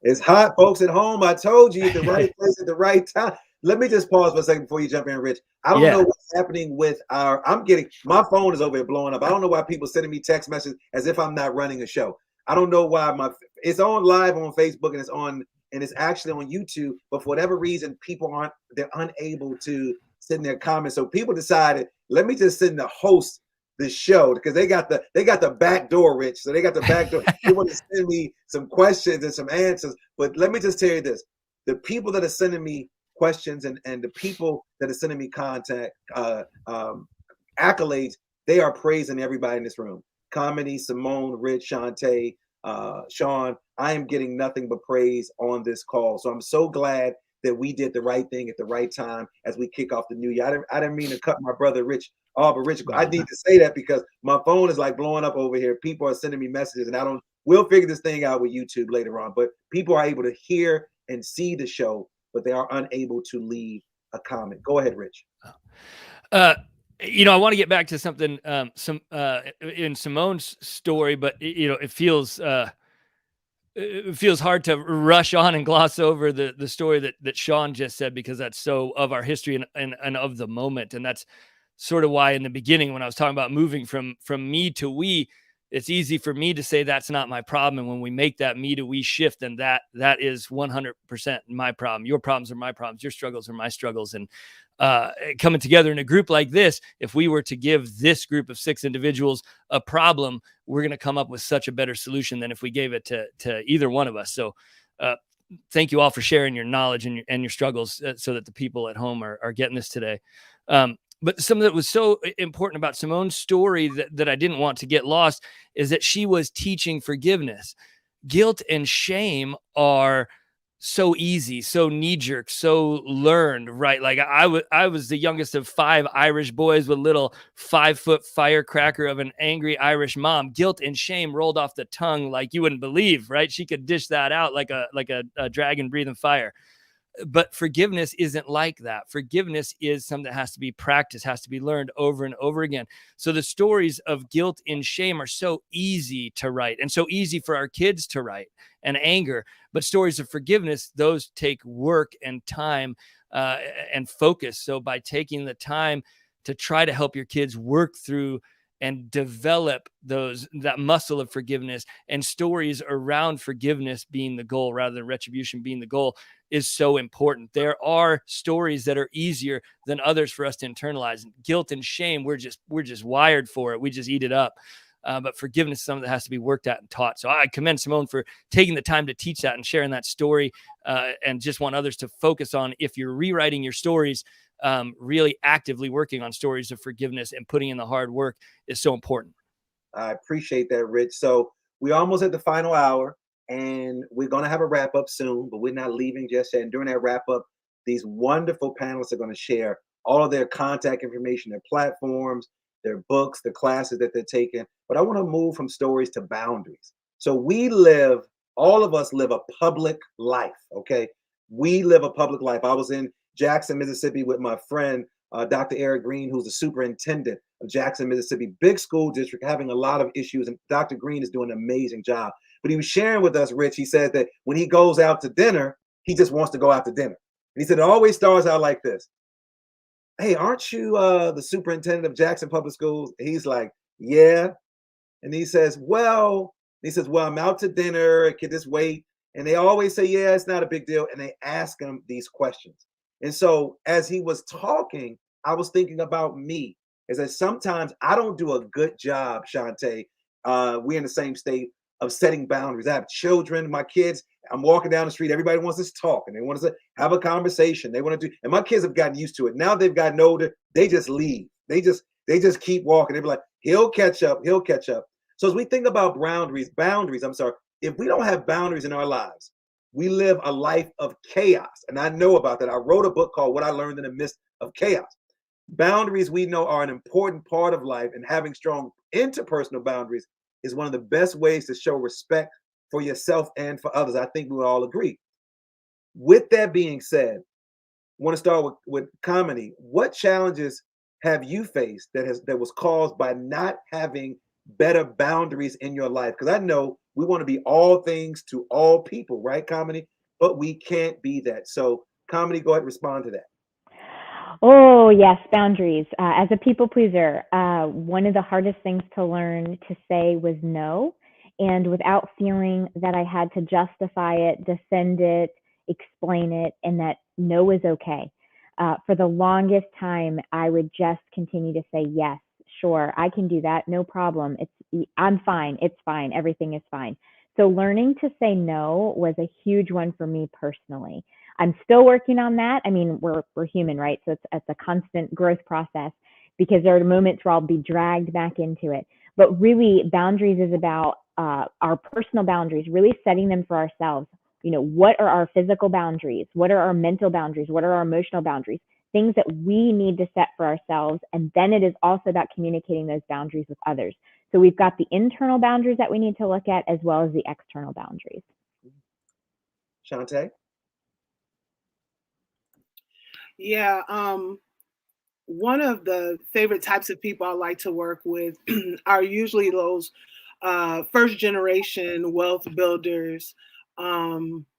It's hot, folks at home. I told you, at the right place at the right time. Let me just pause for a second before you jump in, Rich. I don't know what's happening with my phone is over here blowing up. I don't know why people sending me text messages as if I'm not running a show. I don't know why it's on live on Facebook, and it's actually on YouTube, but for whatever reason, they're unable to send their comments. So people decided, let me just send the host the show, because they got the back door, Rich. So they got the back door. They want to send me some questions and some answers. But let me just tell you this: the people that are sending me questions and the people that are sending me contact accolades, they are praising everybody in this room. Comedy, Simone, Rich, Shantae, Sean, I am getting nothing but praise on this call. So I'm so glad that we did the right thing at the right time as we kick off the new year. I didn't mean to cut my brother Rich off, but Rich, I need to say that because my phone is like blowing up over here. People are sending me messages, and we'll figure this thing out with YouTube later on. But people are able to hear and see the show, but they are unable to leave a comment. Go ahead, Rich. I want to get back to something in Simone's story, but it feels hard to rush on and gloss over the story that Sean just said, because that's so of our history and of the moment. And that's sort of why in the beginning, when I was talking about moving from me to we, it's easy for me to say that's not my problem. And when we make that me to we shift, then that is 100% my problem. Your problems are my problems. Your struggles are my struggles. And coming together in a group like this, if we were to give this group of 6 individuals a problem, we're going to come up with such a better solution than if we gave it to either one of us. So thank you all for sharing your knowledge and your struggles so that the people at home are getting this today. But something that was so important about Simone's story that I didn't want to get lost is that she was teaching forgiveness. Guilt and shame are so easy, so knee-jerk, so learned, right? Like I was the youngest of 5 Irish boys with little 5-foot firecracker of an angry Irish mom. Guilt and shame rolled off the tongue like you wouldn't believe, right? She could dish that out like a dragon breathing fire. But forgiveness isn't like that. Forgiveness is something that has to be practiced, has to be learned over and over again. So the stories of guilt and shame are so easy to write and so easy for our kids to write, and anger. But stories of forgiveness, those take work and time and focus. So by taking the time to try to help your kids work through and develop that muscle of forgiveness, and stories around forgiveness being the goal rather than retribution being the goal, is so important. There are stories that are easier than others for us to internalize. Guilt and shame, we're just wired for it. We just eat it up. But forgiveness is something that has to be worked at and taught. So I commend Simone for taking the time to teach that and sharing that story, and just want others to focus on, if you're rewriting your stories, really actively working on stories of forgiveness and putting in the hard work is so important. I appreciate that, Rich. So we're almost at the final hour, and we're going to have a wrap up soon, but we're not leaving just yet. And during that wrap up, these wonderful panelists are going to share all of their contact information, their platforms, their books, the classes that they're taking. But I want to move from stories to boundaries. So all of us live a public life, okay? We live a public life. I was in Jackson, Mississippi with my friend, Dr. Eric Green, who's the superintendent of Jackson, Mississippi, big school district, having a lot of issues. And Dr. Green is doing an amazing job. But he was sharing with us, Rich, he said that when he goes out to dinner, he just wants to go out to dinner. And he said it always starts out like this. Hey, aren't you the superintendent of Jackson Public Schools? And he's like, yeah. And he says, well, I'm out to dinner. Can this wait? And they always say, yeah, it's not a big deal. And they ask him these questions. And so as he was talking, I was thinking about me, is that sometimes I don't do a good job, Shantae. We're in the same state of setting boundaries. I have children, my kids. I'm walking down the street. Everybody wants us to talk and they want us to have a conversation. They want to do, and my kids have gotten used to it. Now they've gotten older. They just leave. They just keep walking. They're like, he'll catch up. He'll catch up. So as we think about boundaries, if we don't have boundaries in our lives, we live a life of chaos. And I know about that. I wrote a book called What I Learned in the Midst of Chaos. Boundaries, we know, are an important part of life, and having strong interpersonal boundaries is one of the best ways to show respect for yourself and for others. I think we would all agree. With that being said, I want to start with Kamini. What challenges have you faced that was caused by not having better boundaries in your life? Because I know we want to be all things to all people, right, Kamini? But we can't be that. So, Kamini, go ahead and respond to that. Oh, yes, boundaries. As a people pleaser, one of the hardest things to learn to say was no. And without feeling that I had to justify it, defend it, explain it, and that no is okay. For the longest time, I would just continue to say, yes, sure, I can do that. No problem. I'm fine. It's fine. Everything is fine. So learning to say no was a huge one for me personally. I'm still working on that. I mean, we're human, right? So it's a constant growth process, because there are moments where I'll be dragged back into it. But really, boundaries is about our personal boundaries, really setting them for ourselves. You know, what are our physical boundaries? What are our mental boundaries? What are our emotional boundaries? Things that we need to set for ourselves. And then it is also about communicating those boundaries with others. So we've got the internal boundaries that we need to look at, as well as the external boundaries. Shantae? Yeah, one of the favorite types of people I like to work with are usually those first generation wealth builders,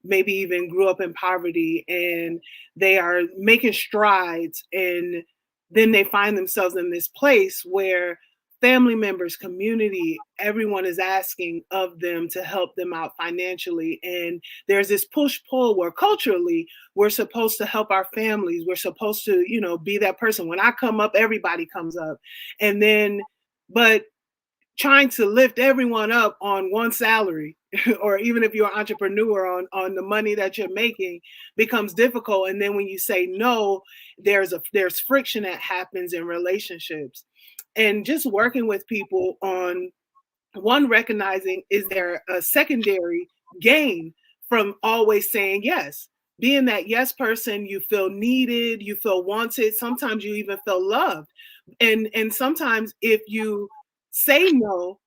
maybe even grew up in poverty, and they are making strides, and then they find themselves in this place where family members, community, everyone is asking of them to help them out financially. And there's this push-pull where culturally we're supposed to help our families. We're supposed to, you know, be that person. When I come up, everybody comes up. And then, but trying to lift everyone up on one salary or even if you're an entrepreneur on the money that you're making becomes difficult. And then when you say no, there's friction that happens in relationships. And just working with people on one, recognizing, is there a secondary gain from always saying yes? Being that yes person, you feel needed, you feel wanted, sometimes you even feel loved. And sometimes if you say no,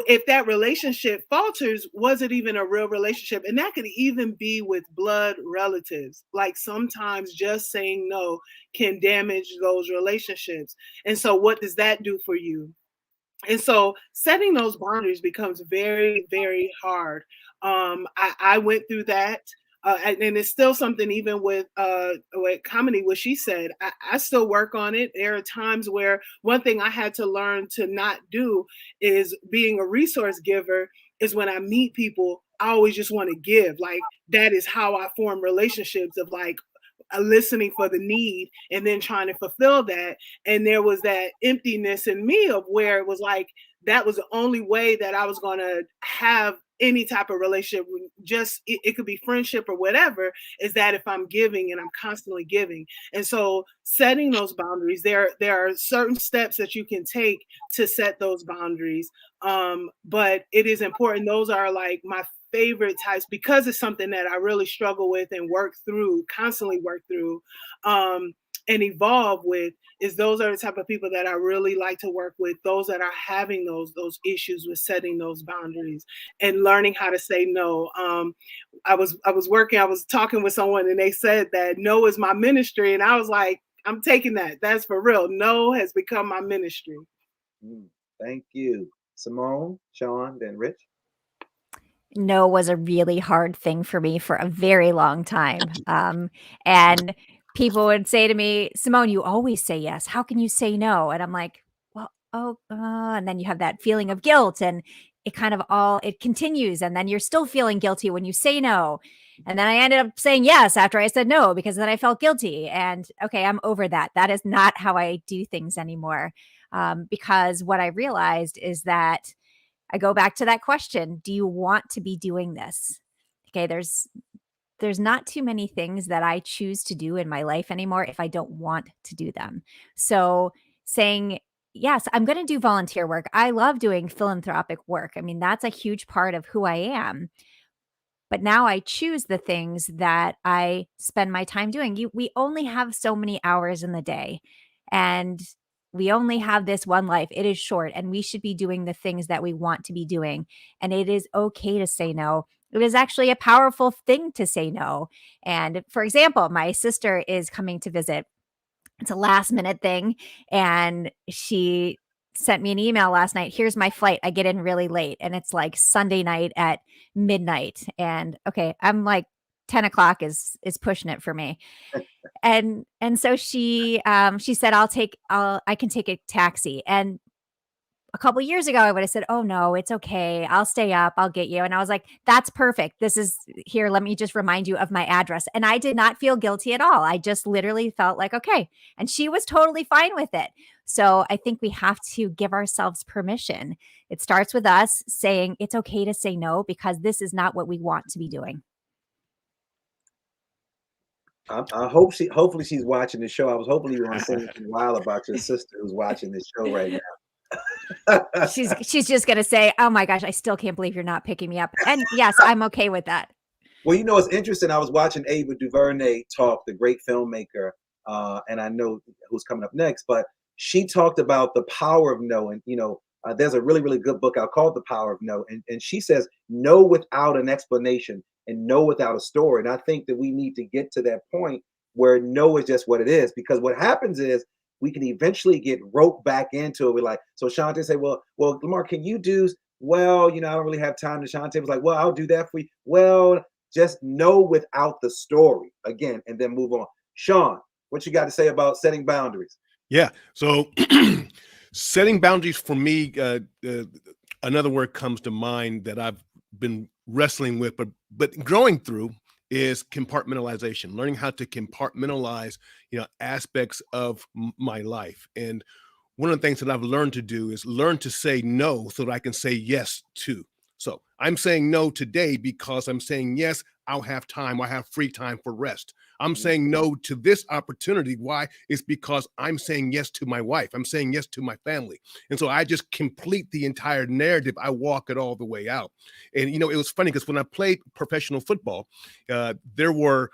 if that relationship falters, was it even a real relationship? And that could even be with blood relatives. Like sometimes just saying no can damage those relationships. And so what does that do for you? And so setting those boundaries becomes very, very hard. I went through that. And it's still something, even with comedy, what she said, I still work on it. There are times where one thing I had to learn to not do is being a resource giver is when I meet people, I always just want to give. Like that is how I form relationships of like, listening for the need and then trying to fulfill that. And there was that emptiness in me of where it was like, that was the only way that I was going to have any type of relationship. Just it could be friendship or whatever, is that if I'm giving and I'm constantly giving. And so setting those boundaries, there are certain steps that you can take to set those boundaries. But it is important. Those are like my favorite types because it's something that I really struggle with and constantly work through, and evolve with. Is those are the type of people that I really like to work with, those that are having those issues with setting those boundaries and learning how to say no. I was talking with someone and they said that no is my ministry. And I was like, I'm taking that. That's for real. No has become my ministry. Thank you. Simone, Sean, then Rich. No was a really hard thing for me for a very long time. And people would say to me, Simone, you always say yes. How can you say no? And I'm like, well, and then you have that feeling of guilt and it continues. And then you're still feeling guilty when you say no. And then I ended up saying yes after I said no, because then I felt guilty. And okay, I'm over that. That is not how I do things anymore. Because what I realized is that I go back to that question. Do you want to be doing this? Okay, there's not too many things that I choose to do in my life anymore if I don't want to do them. So saying, yes, I'm going to do volunteer work. I love doing philanthropic work. I mean, that's a huge part of who I am. But now I choose the things that I spend my time doing. We only have so many hours in the day, and we only have this one life. It is short, and we should be doing the things that we want to be doing. And it is okay to say no. It is actually a powerful thing to say no. And for example, my sister is coming to visit. It's a last minute thing. And she sent me an email last night. Here's my flight. I get in really late. And it's like Sunday night at midnight. And okay, I'm like 10 o'clock is pushing it for me. And so she said, I can take a taxi. And a couple years ago, I would have said, oh no, it's okay. I'll stay up. I'll get you. And I was like, that's perfect. This is here. Let me just remind you of my address. And I did not feel guilty at all. I just literally felt like, okay. And she was totally fine with it. So I think we have to give ourselves permission. It starts with us saying it's okay to say no, because this is not what we want to be doing. I hope hopefully she's watching the show. I was hoping you were going to say something wild about your sister who's watching this show right now. She's just gonna say, oh my gosh, I still can't believe you're not picking me up. And yes, I'm okay with that. Well, you know, it's interesting. I was watching Ava DuVernay talk, the great filmmaker, and I know who's coming up next, but she talked about the power of no. And there's a really, really good book out called The Power of No. And she says no without an explanation and no without a story. And I think that we need to get to that point where no is just what it is, because what happens is we can eventually get roped back into it. We're like, so Shante say, well, Lamar, can you do? Well, I don't really have time. To Shante was like, well, I'll do that for you. Well, just know without the story again, and then move on. Sean, what you got to say about setting boundaries? Yeah. So Setting boundaries for me, another word comes to mind that I've been wrestling with, but growing through, is compartmentalization. Learning how to compartmentalize, aspects of my life. And one of the things that I've learned to do is learn to say no so that I can say yes to. So I'm saying no today because I'm saying yes, I'll have time. I have free time for rest. I'm saying no to this opportunity. Why? It's because I'm saying yes to my wife. I'm saying yes to my family. And so I just complete the entire narrative. I walk it all the way out. And, it was funny because when I played professional football, there were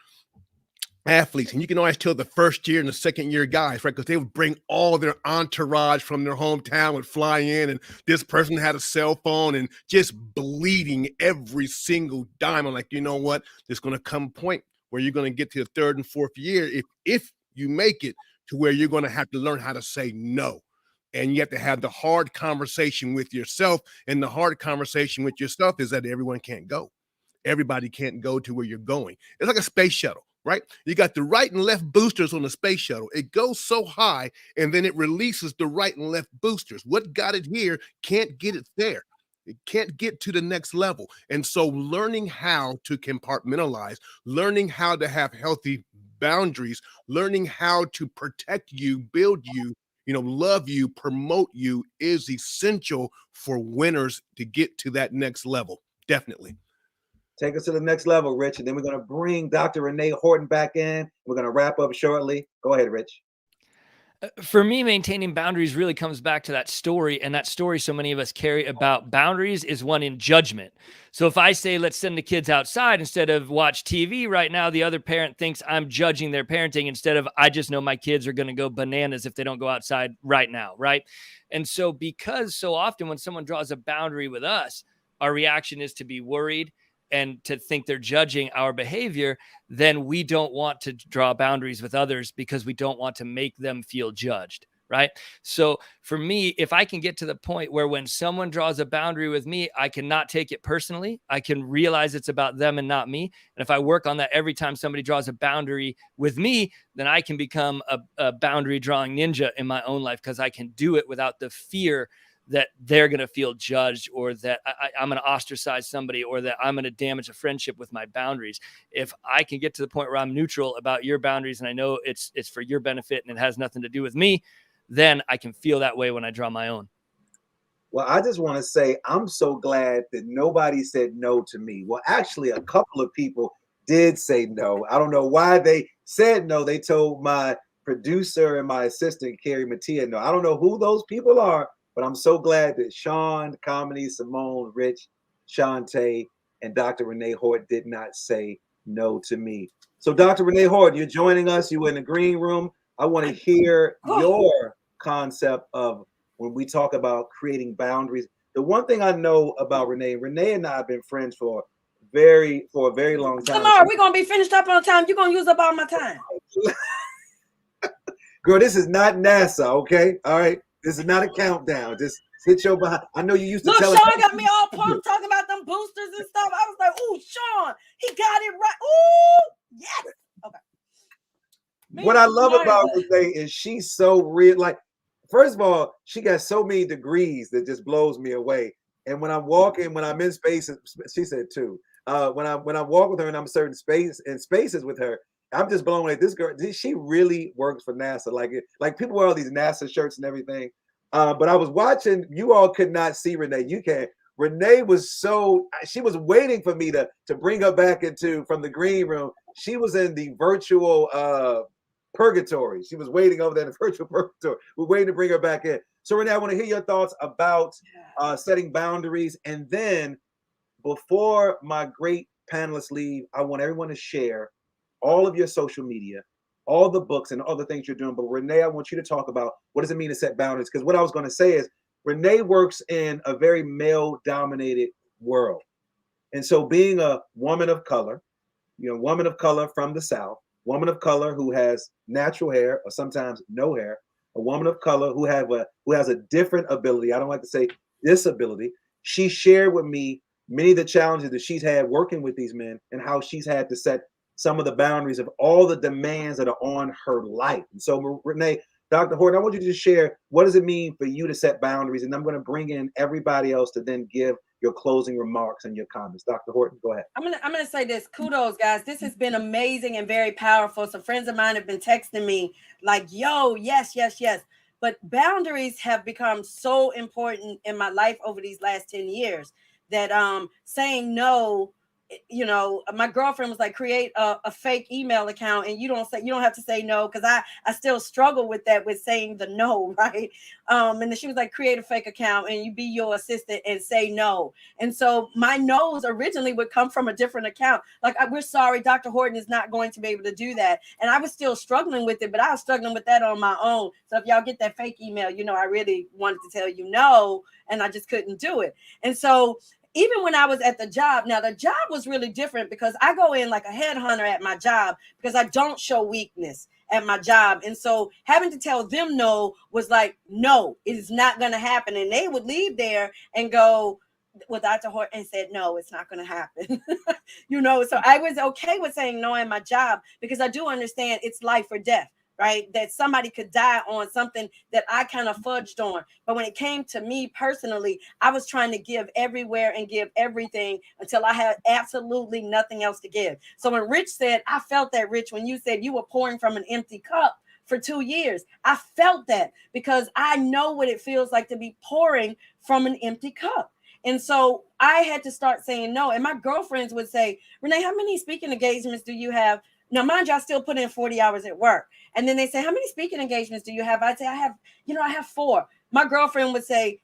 athletes, and you can always tell the first year and the second year guys, right? Because they would bring all their entourage from their hometown, would fly in, and this person had a cell phone and just bleeding every single dime. I'm like, you know what? There's going to come a point where you're going to get to the third and fourth year, if you make it, to where you're going to have to learn how to say no. And you have to have the hard conversation with yourself. And the hard conversation with yourself is that everyone can't go. Everybody can't go to where you're going. It's like a space shuttle, right? You got the right and left boosters on the space shuttle. It goes so high, and then it releases the right and left boosters. What got it here can't get it there. It can't get to the next level. And so learning how to compartmentalize, learning how to have healthy boundaries, learning how to protect you, build you, love you, promote you is essential for winners to get to that next level. Definitely. Take us to the next level, Rich. And then we're going to bring Dr. Renee Horton back in. We're going to wrap up shortly. Go ahead, Rich. For me, maintaining boundaries really comes back to that story. And that story so many of us carry about boundaries is one in judgment. So if I say, let's send the kids outside instead of watch TV right now, the other parent thinks I'm judging their parenting instead of I just know my kids are going to go bananas if they don't go outside right now, right? And so because so often when someone draws a boundary with us, our reaction is to be worried and to think they're judging our behavior, then we don't want to draw boundaries with others because we don't want to make them feel judged, right? So for me, if I can get to the point where when someone draws a boundary with me, I cannot take it personally. I can realize it's about them and not me. And if I work on that every time somebody draws a boundary with me, then I can become a boundary drawing ninja in my own life because I can do it without the fear that they're going to feel judged or that I'm going to ostracize somebody or that I'm going to damage a friendship with my boundaries. If I can get to the point where I'm neutral about your boundaries and I know it's for your benefit and it has nothing to do with me, then I can feel that way when I draw my own. Well, I just want to say I'm so glad that nobody said no to me. Well, actually, a couple of people did say no. I don't know why they said no. They told my producer and my assistant, Carrie Mattia, no. I don't know who those people are, but I'm so glad that Sean, Comedy, Simone, Rich, Shantae, and Dr. Renee Horton did not say no to me. So Dr. Renee Horton, you're joining us. You were in the green room. I want to hear your concept of when we talk about creating boundaries. The one thing I know about Renee and I have been friends for a very long time. Tomorrow we're going to be finished up on time. You're going to use up all my time. Girl, this is not NASA, okay? All right. This is not a countdown. Just sit your behind. I know you used to tell us. Sean got me all pumped talking about them boosters and stuff. I was like, "Ooh, Sean, he got it right." Ooh, yes. Okay. What I love about Renee is she's so real. Like, first of all, she got so many degrees that just blows me away. And when I'm walking, when I'm in spaces, she said too. When I walk with her and I'm certain spaces with her, I'm just blown away. This girl, she really works for NASA. Like people wear all these NASA shirts and everything. But I was watching, you all could not see Renee. You can. Renee was she was waiting for me to bring her back from the green room. She was in the virtual purgatory. She was waiting over there in the virtual purgatory. We're waiting to bring her back in. So Renee, I want to hear your thoughts about setting boundaries. And then before my great panelists leave, I want everyone to share all of your social media, all the books and all the things you're doing. But Renee, I want you to talk about what does it mean to set boundaries? Because what I was going to say is Renee works in a very male-dominated world. And so being a woman of color, woman of color from the South, woman of color who has natural hair or sometimes no hair, a woman of color who has a different ability. I don't like to say disability. She shared with me many of the challenges that she's had working with these men and how she's had to set some of the boundaries of all the demands that are on her life. And so, Renee, Dr. Horton, I want you to just share, what does it mean for you to set boundaries? And I'm going to bring in everybody else to then give your closing remarks and your comments. Dr. Horton, go ahead. I'm gonna say this. Kudos, guys. This has been amazing and very powerful. Some friends of mine have been texting me like, yo, yes, yes, yes. But boundaries have become so important in my life over these last 10 years that saying no, you know, my girlfriend was like, create a fake email account, and you don't have to say no, because I still struggle with that, with saying the no, right? And then she was like, create a fake account and you be your assistant and say no. And so my no's originally would come from a different account. Like, we're sorry, Dr. Horton is not going to be able to do that. And I was still struggling with it, but I was struggling with that on my own. So if y'all get that fake email, you know, I really wanted to tell you no, and I just couldn't do it. And so even when I was at the job, now the job was really different because I go in like a headhunter at my job because I don't show weakness at my job. And so having to tell them no was like, no, it is not going to happen. And they would leave there and go, well, Dr. Horton said, no, it's not going to happen. You know, so I was okay with saying no in my job because I do understand it's life or death, right? That somebody could die on something that I kind of fudged on. But when it came to me personally, I was trying to give everywhere and give everything until I had absolutely nothing else to give. So when Rich said, I felt that, Rich, when you said you were pouring from an empty cup for 2 years, I felt that because I know what it feels like to be pouring from an empty cup. And so I had to start saying no. And my girlfriends would say, Renee, how many speaking engagements do you have? Now, mind you, I still put in 40 hours at work. And then they say, how many speaking engagements do you have? I'd say, I have 4. My girlfriend would say,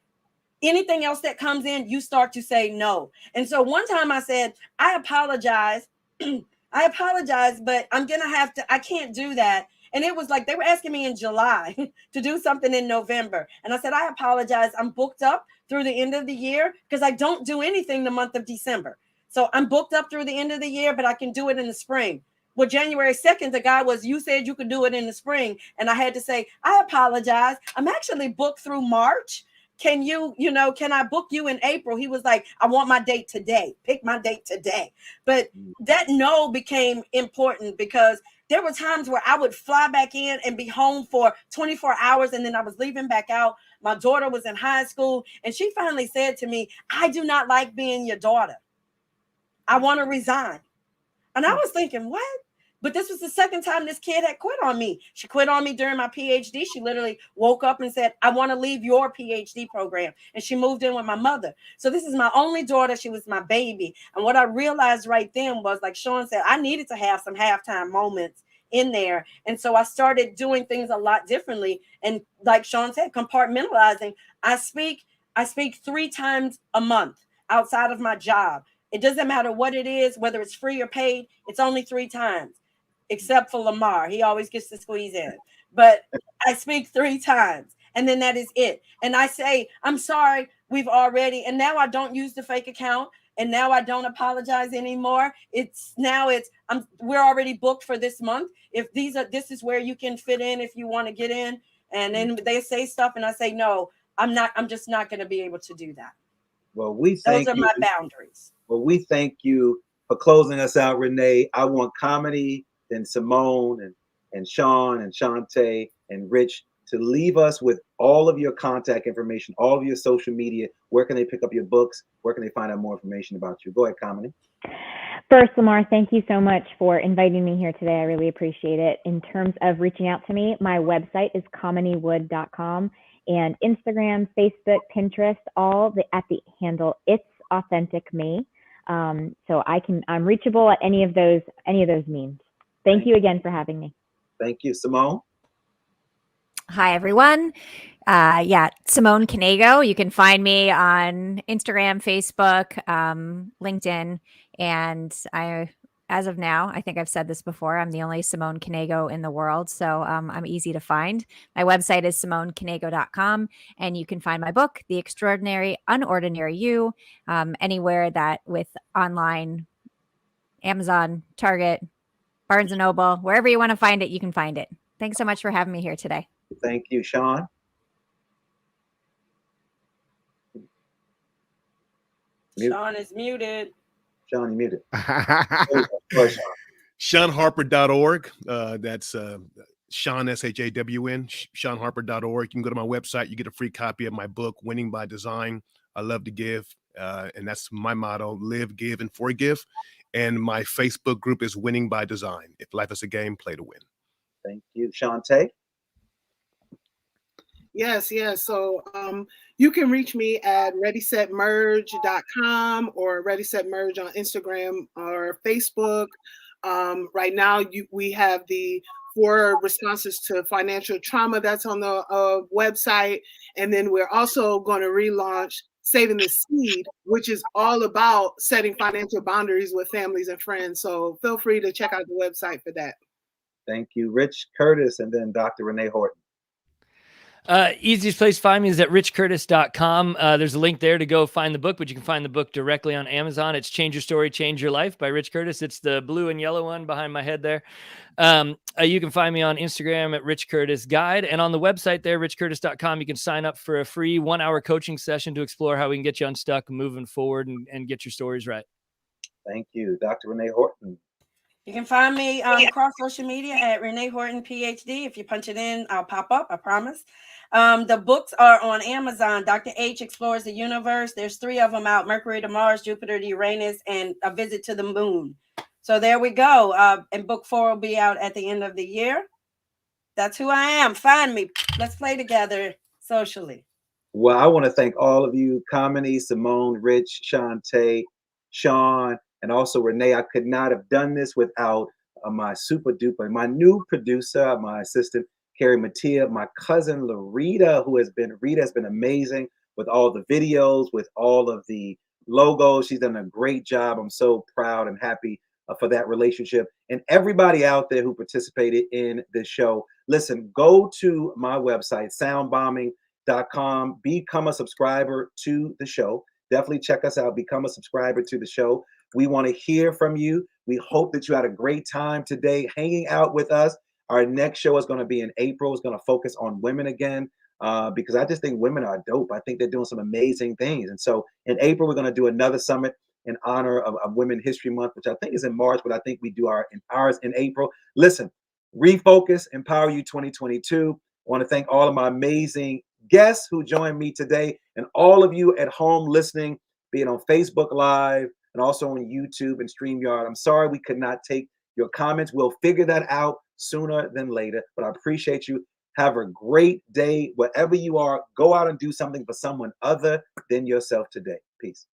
anything else that comes in, you start to say no. And so one time I said, I apologize. I apologize, but I can't do that. And it was like, they were asking me in July to do something in November. And I said, I apologize. I'm booked up through the end of the year because I don't do anything the month of December. So I'm booked up through the end of the year, but I can do it in the spring. Well, January 2nd, the guy was, you said you could do it in the spring. And I had to say, I apologize. I'm actually booked through March. Can I book you in April? He was like, I want my date today. Pick my date today. But that no became important because there were times where I would fly back in and be home for 24 hours. And then I was leaving back out. My daughter was in high school. And she finally said to me, I do not like being your daughter. I want to resign. And I was thinking, what? But this was the second time this kid had quit on me. She quit on me during my PhD. She literally woke up and said, I want to leave your PhD program. And she moved in with my mother. So this is my only daughter. She was my baby. And what I realized right then was, like Sean said, I needed to have some halftime moments in there. And so I started doing things a lot differently. And like Sean said, compartmentalizing. I speak 3 times a month outside of my job. It doesn't matter what it is, whether it's free or paid. It's only 3 times, except for Lamar. He always gets to squeeze in. But I speak 3 times, and then that is it. And I say, I'm sorry, we've already, and now I don't use the fake account, and now I don't apologize anymore. We're already booked for this month. This is where you can fit in if you want to get in. And then they say stuff, and I say, no, I'm just not going to be able to do that. Well, those are my boundaries. Well, we thank you for closing us out, Renee. I want Comedy, then Simone and Sean and Shantae and Rich to leave us with all of your contact information, all of your social media. Where can they pick up your books? Where can they find out more information about you? Go ahead, Comedy. First, Lamar, thank you so much for inviting me here today. I really appreciate it. In terms of reaching out to me, my website is comedywood.com, and Instagram, Facebook, Pinterest, all at the handle It's Authentic Me. So I'm reachable at any of those means. Thank you again for having me. Thank you, Simone. Hi, everyone. Simone Canego. You can find me on Instagram, Facebook, LinkedIn, and as of now, I think I've said this before, I'm the only Simone Canego in the world, so I'm easy to find. My website is simonecanego.com, and you can find my book, The Extraordinary Unordinary You, anywhere that with online, Amazon, Target, Barnes & Noble, wherever you want to find it, you can find it. Thanks so much for having me here today. Thank you, Sean. Sean is muted. Sean, you muted. SeanHarper.org. That's Sean, SHAWN, SeanHarper.org. You can go to my website. You get a free copy of my book, Winning by Design. I love to give. And that's my motto: live, give, and forgive. And my Facebook group is Winning by Design. If life is a game, play to win. Thank you. Shantae? Yes, yes. So you can reach me at readysetmerge.com or readysetmerge on Instagram or Facebook. Right now, we have the 4 responses to financial trauma that's on the website. And then we're also going to relaunch Saving the Seed, which is all about setting financial boundaries with families and friends. So feel free to check out the website for that. Thank you. Rich Curtis, and then Dr. Renee Horton. Easiest place to find me is at richcurtis.com. There's a link there to go find the book, but you can find the book directly on Amazon. It's Change Your Story, Change Your Life by Rich Curtis. It's the blue and yellow one behind my head there. You can find me on Instagram at Rich Curtis Guide, and on the website there, richcurtis.com, you can sign up for a free 1-hour coaching session to explore how we can get you unstuck, moving forward, and get your stories right. Thank you. Dr. Renee Horton. You can find me across social media at Renee Horton, PhD. If you punch it in, I'll pop up, I promise. The books are on Amazon. Dr. H Explores the Universe. There's 3 of them out: Mercury to Mars, Jupiter to Uranus, and A Visit to the Moon. So there we go. And book 4 will be out at the end of the year. That's who I am. Find me. Let's play together socially. Well, I want to thank all of you, Kamini, Simone, Rich, Shantae, Sean, and also Renee. I could not have done this without my super duper, my new producer, my assistant, Carrie Mattia, my cousin, Rita has been amazing with all the videos, with all of the logos. She's done a great job. I'm so proud and happy for that relationship. And everybody out there who participated in this show, listen, go to my website, soundbombing.com, become a subscriber to the show. Definitely check us out, become a subscriber to the show. We want to hear from you. We hope that you had a great time today hanging out with us. Our next show is going to be in April. It's going to focus on women again, because I just think women are dope. I think they're doing some amazing things. And so in April, we're going to do another summit in honor of Women History Month, which I think is in March, but I think we do ours in April. Listen, refocus, empower you 2022. I want to thank all of my amazing guests who joined me today, and all of you at home listening, be it on Facebook Live and also on YouTube and StreamYard. I'm sorry we could not take your comments. We'll figure that out sooner than later, but I appreciate you. Have a great day. Wherever you are, go out and do something for someone other than yourself today. Peace.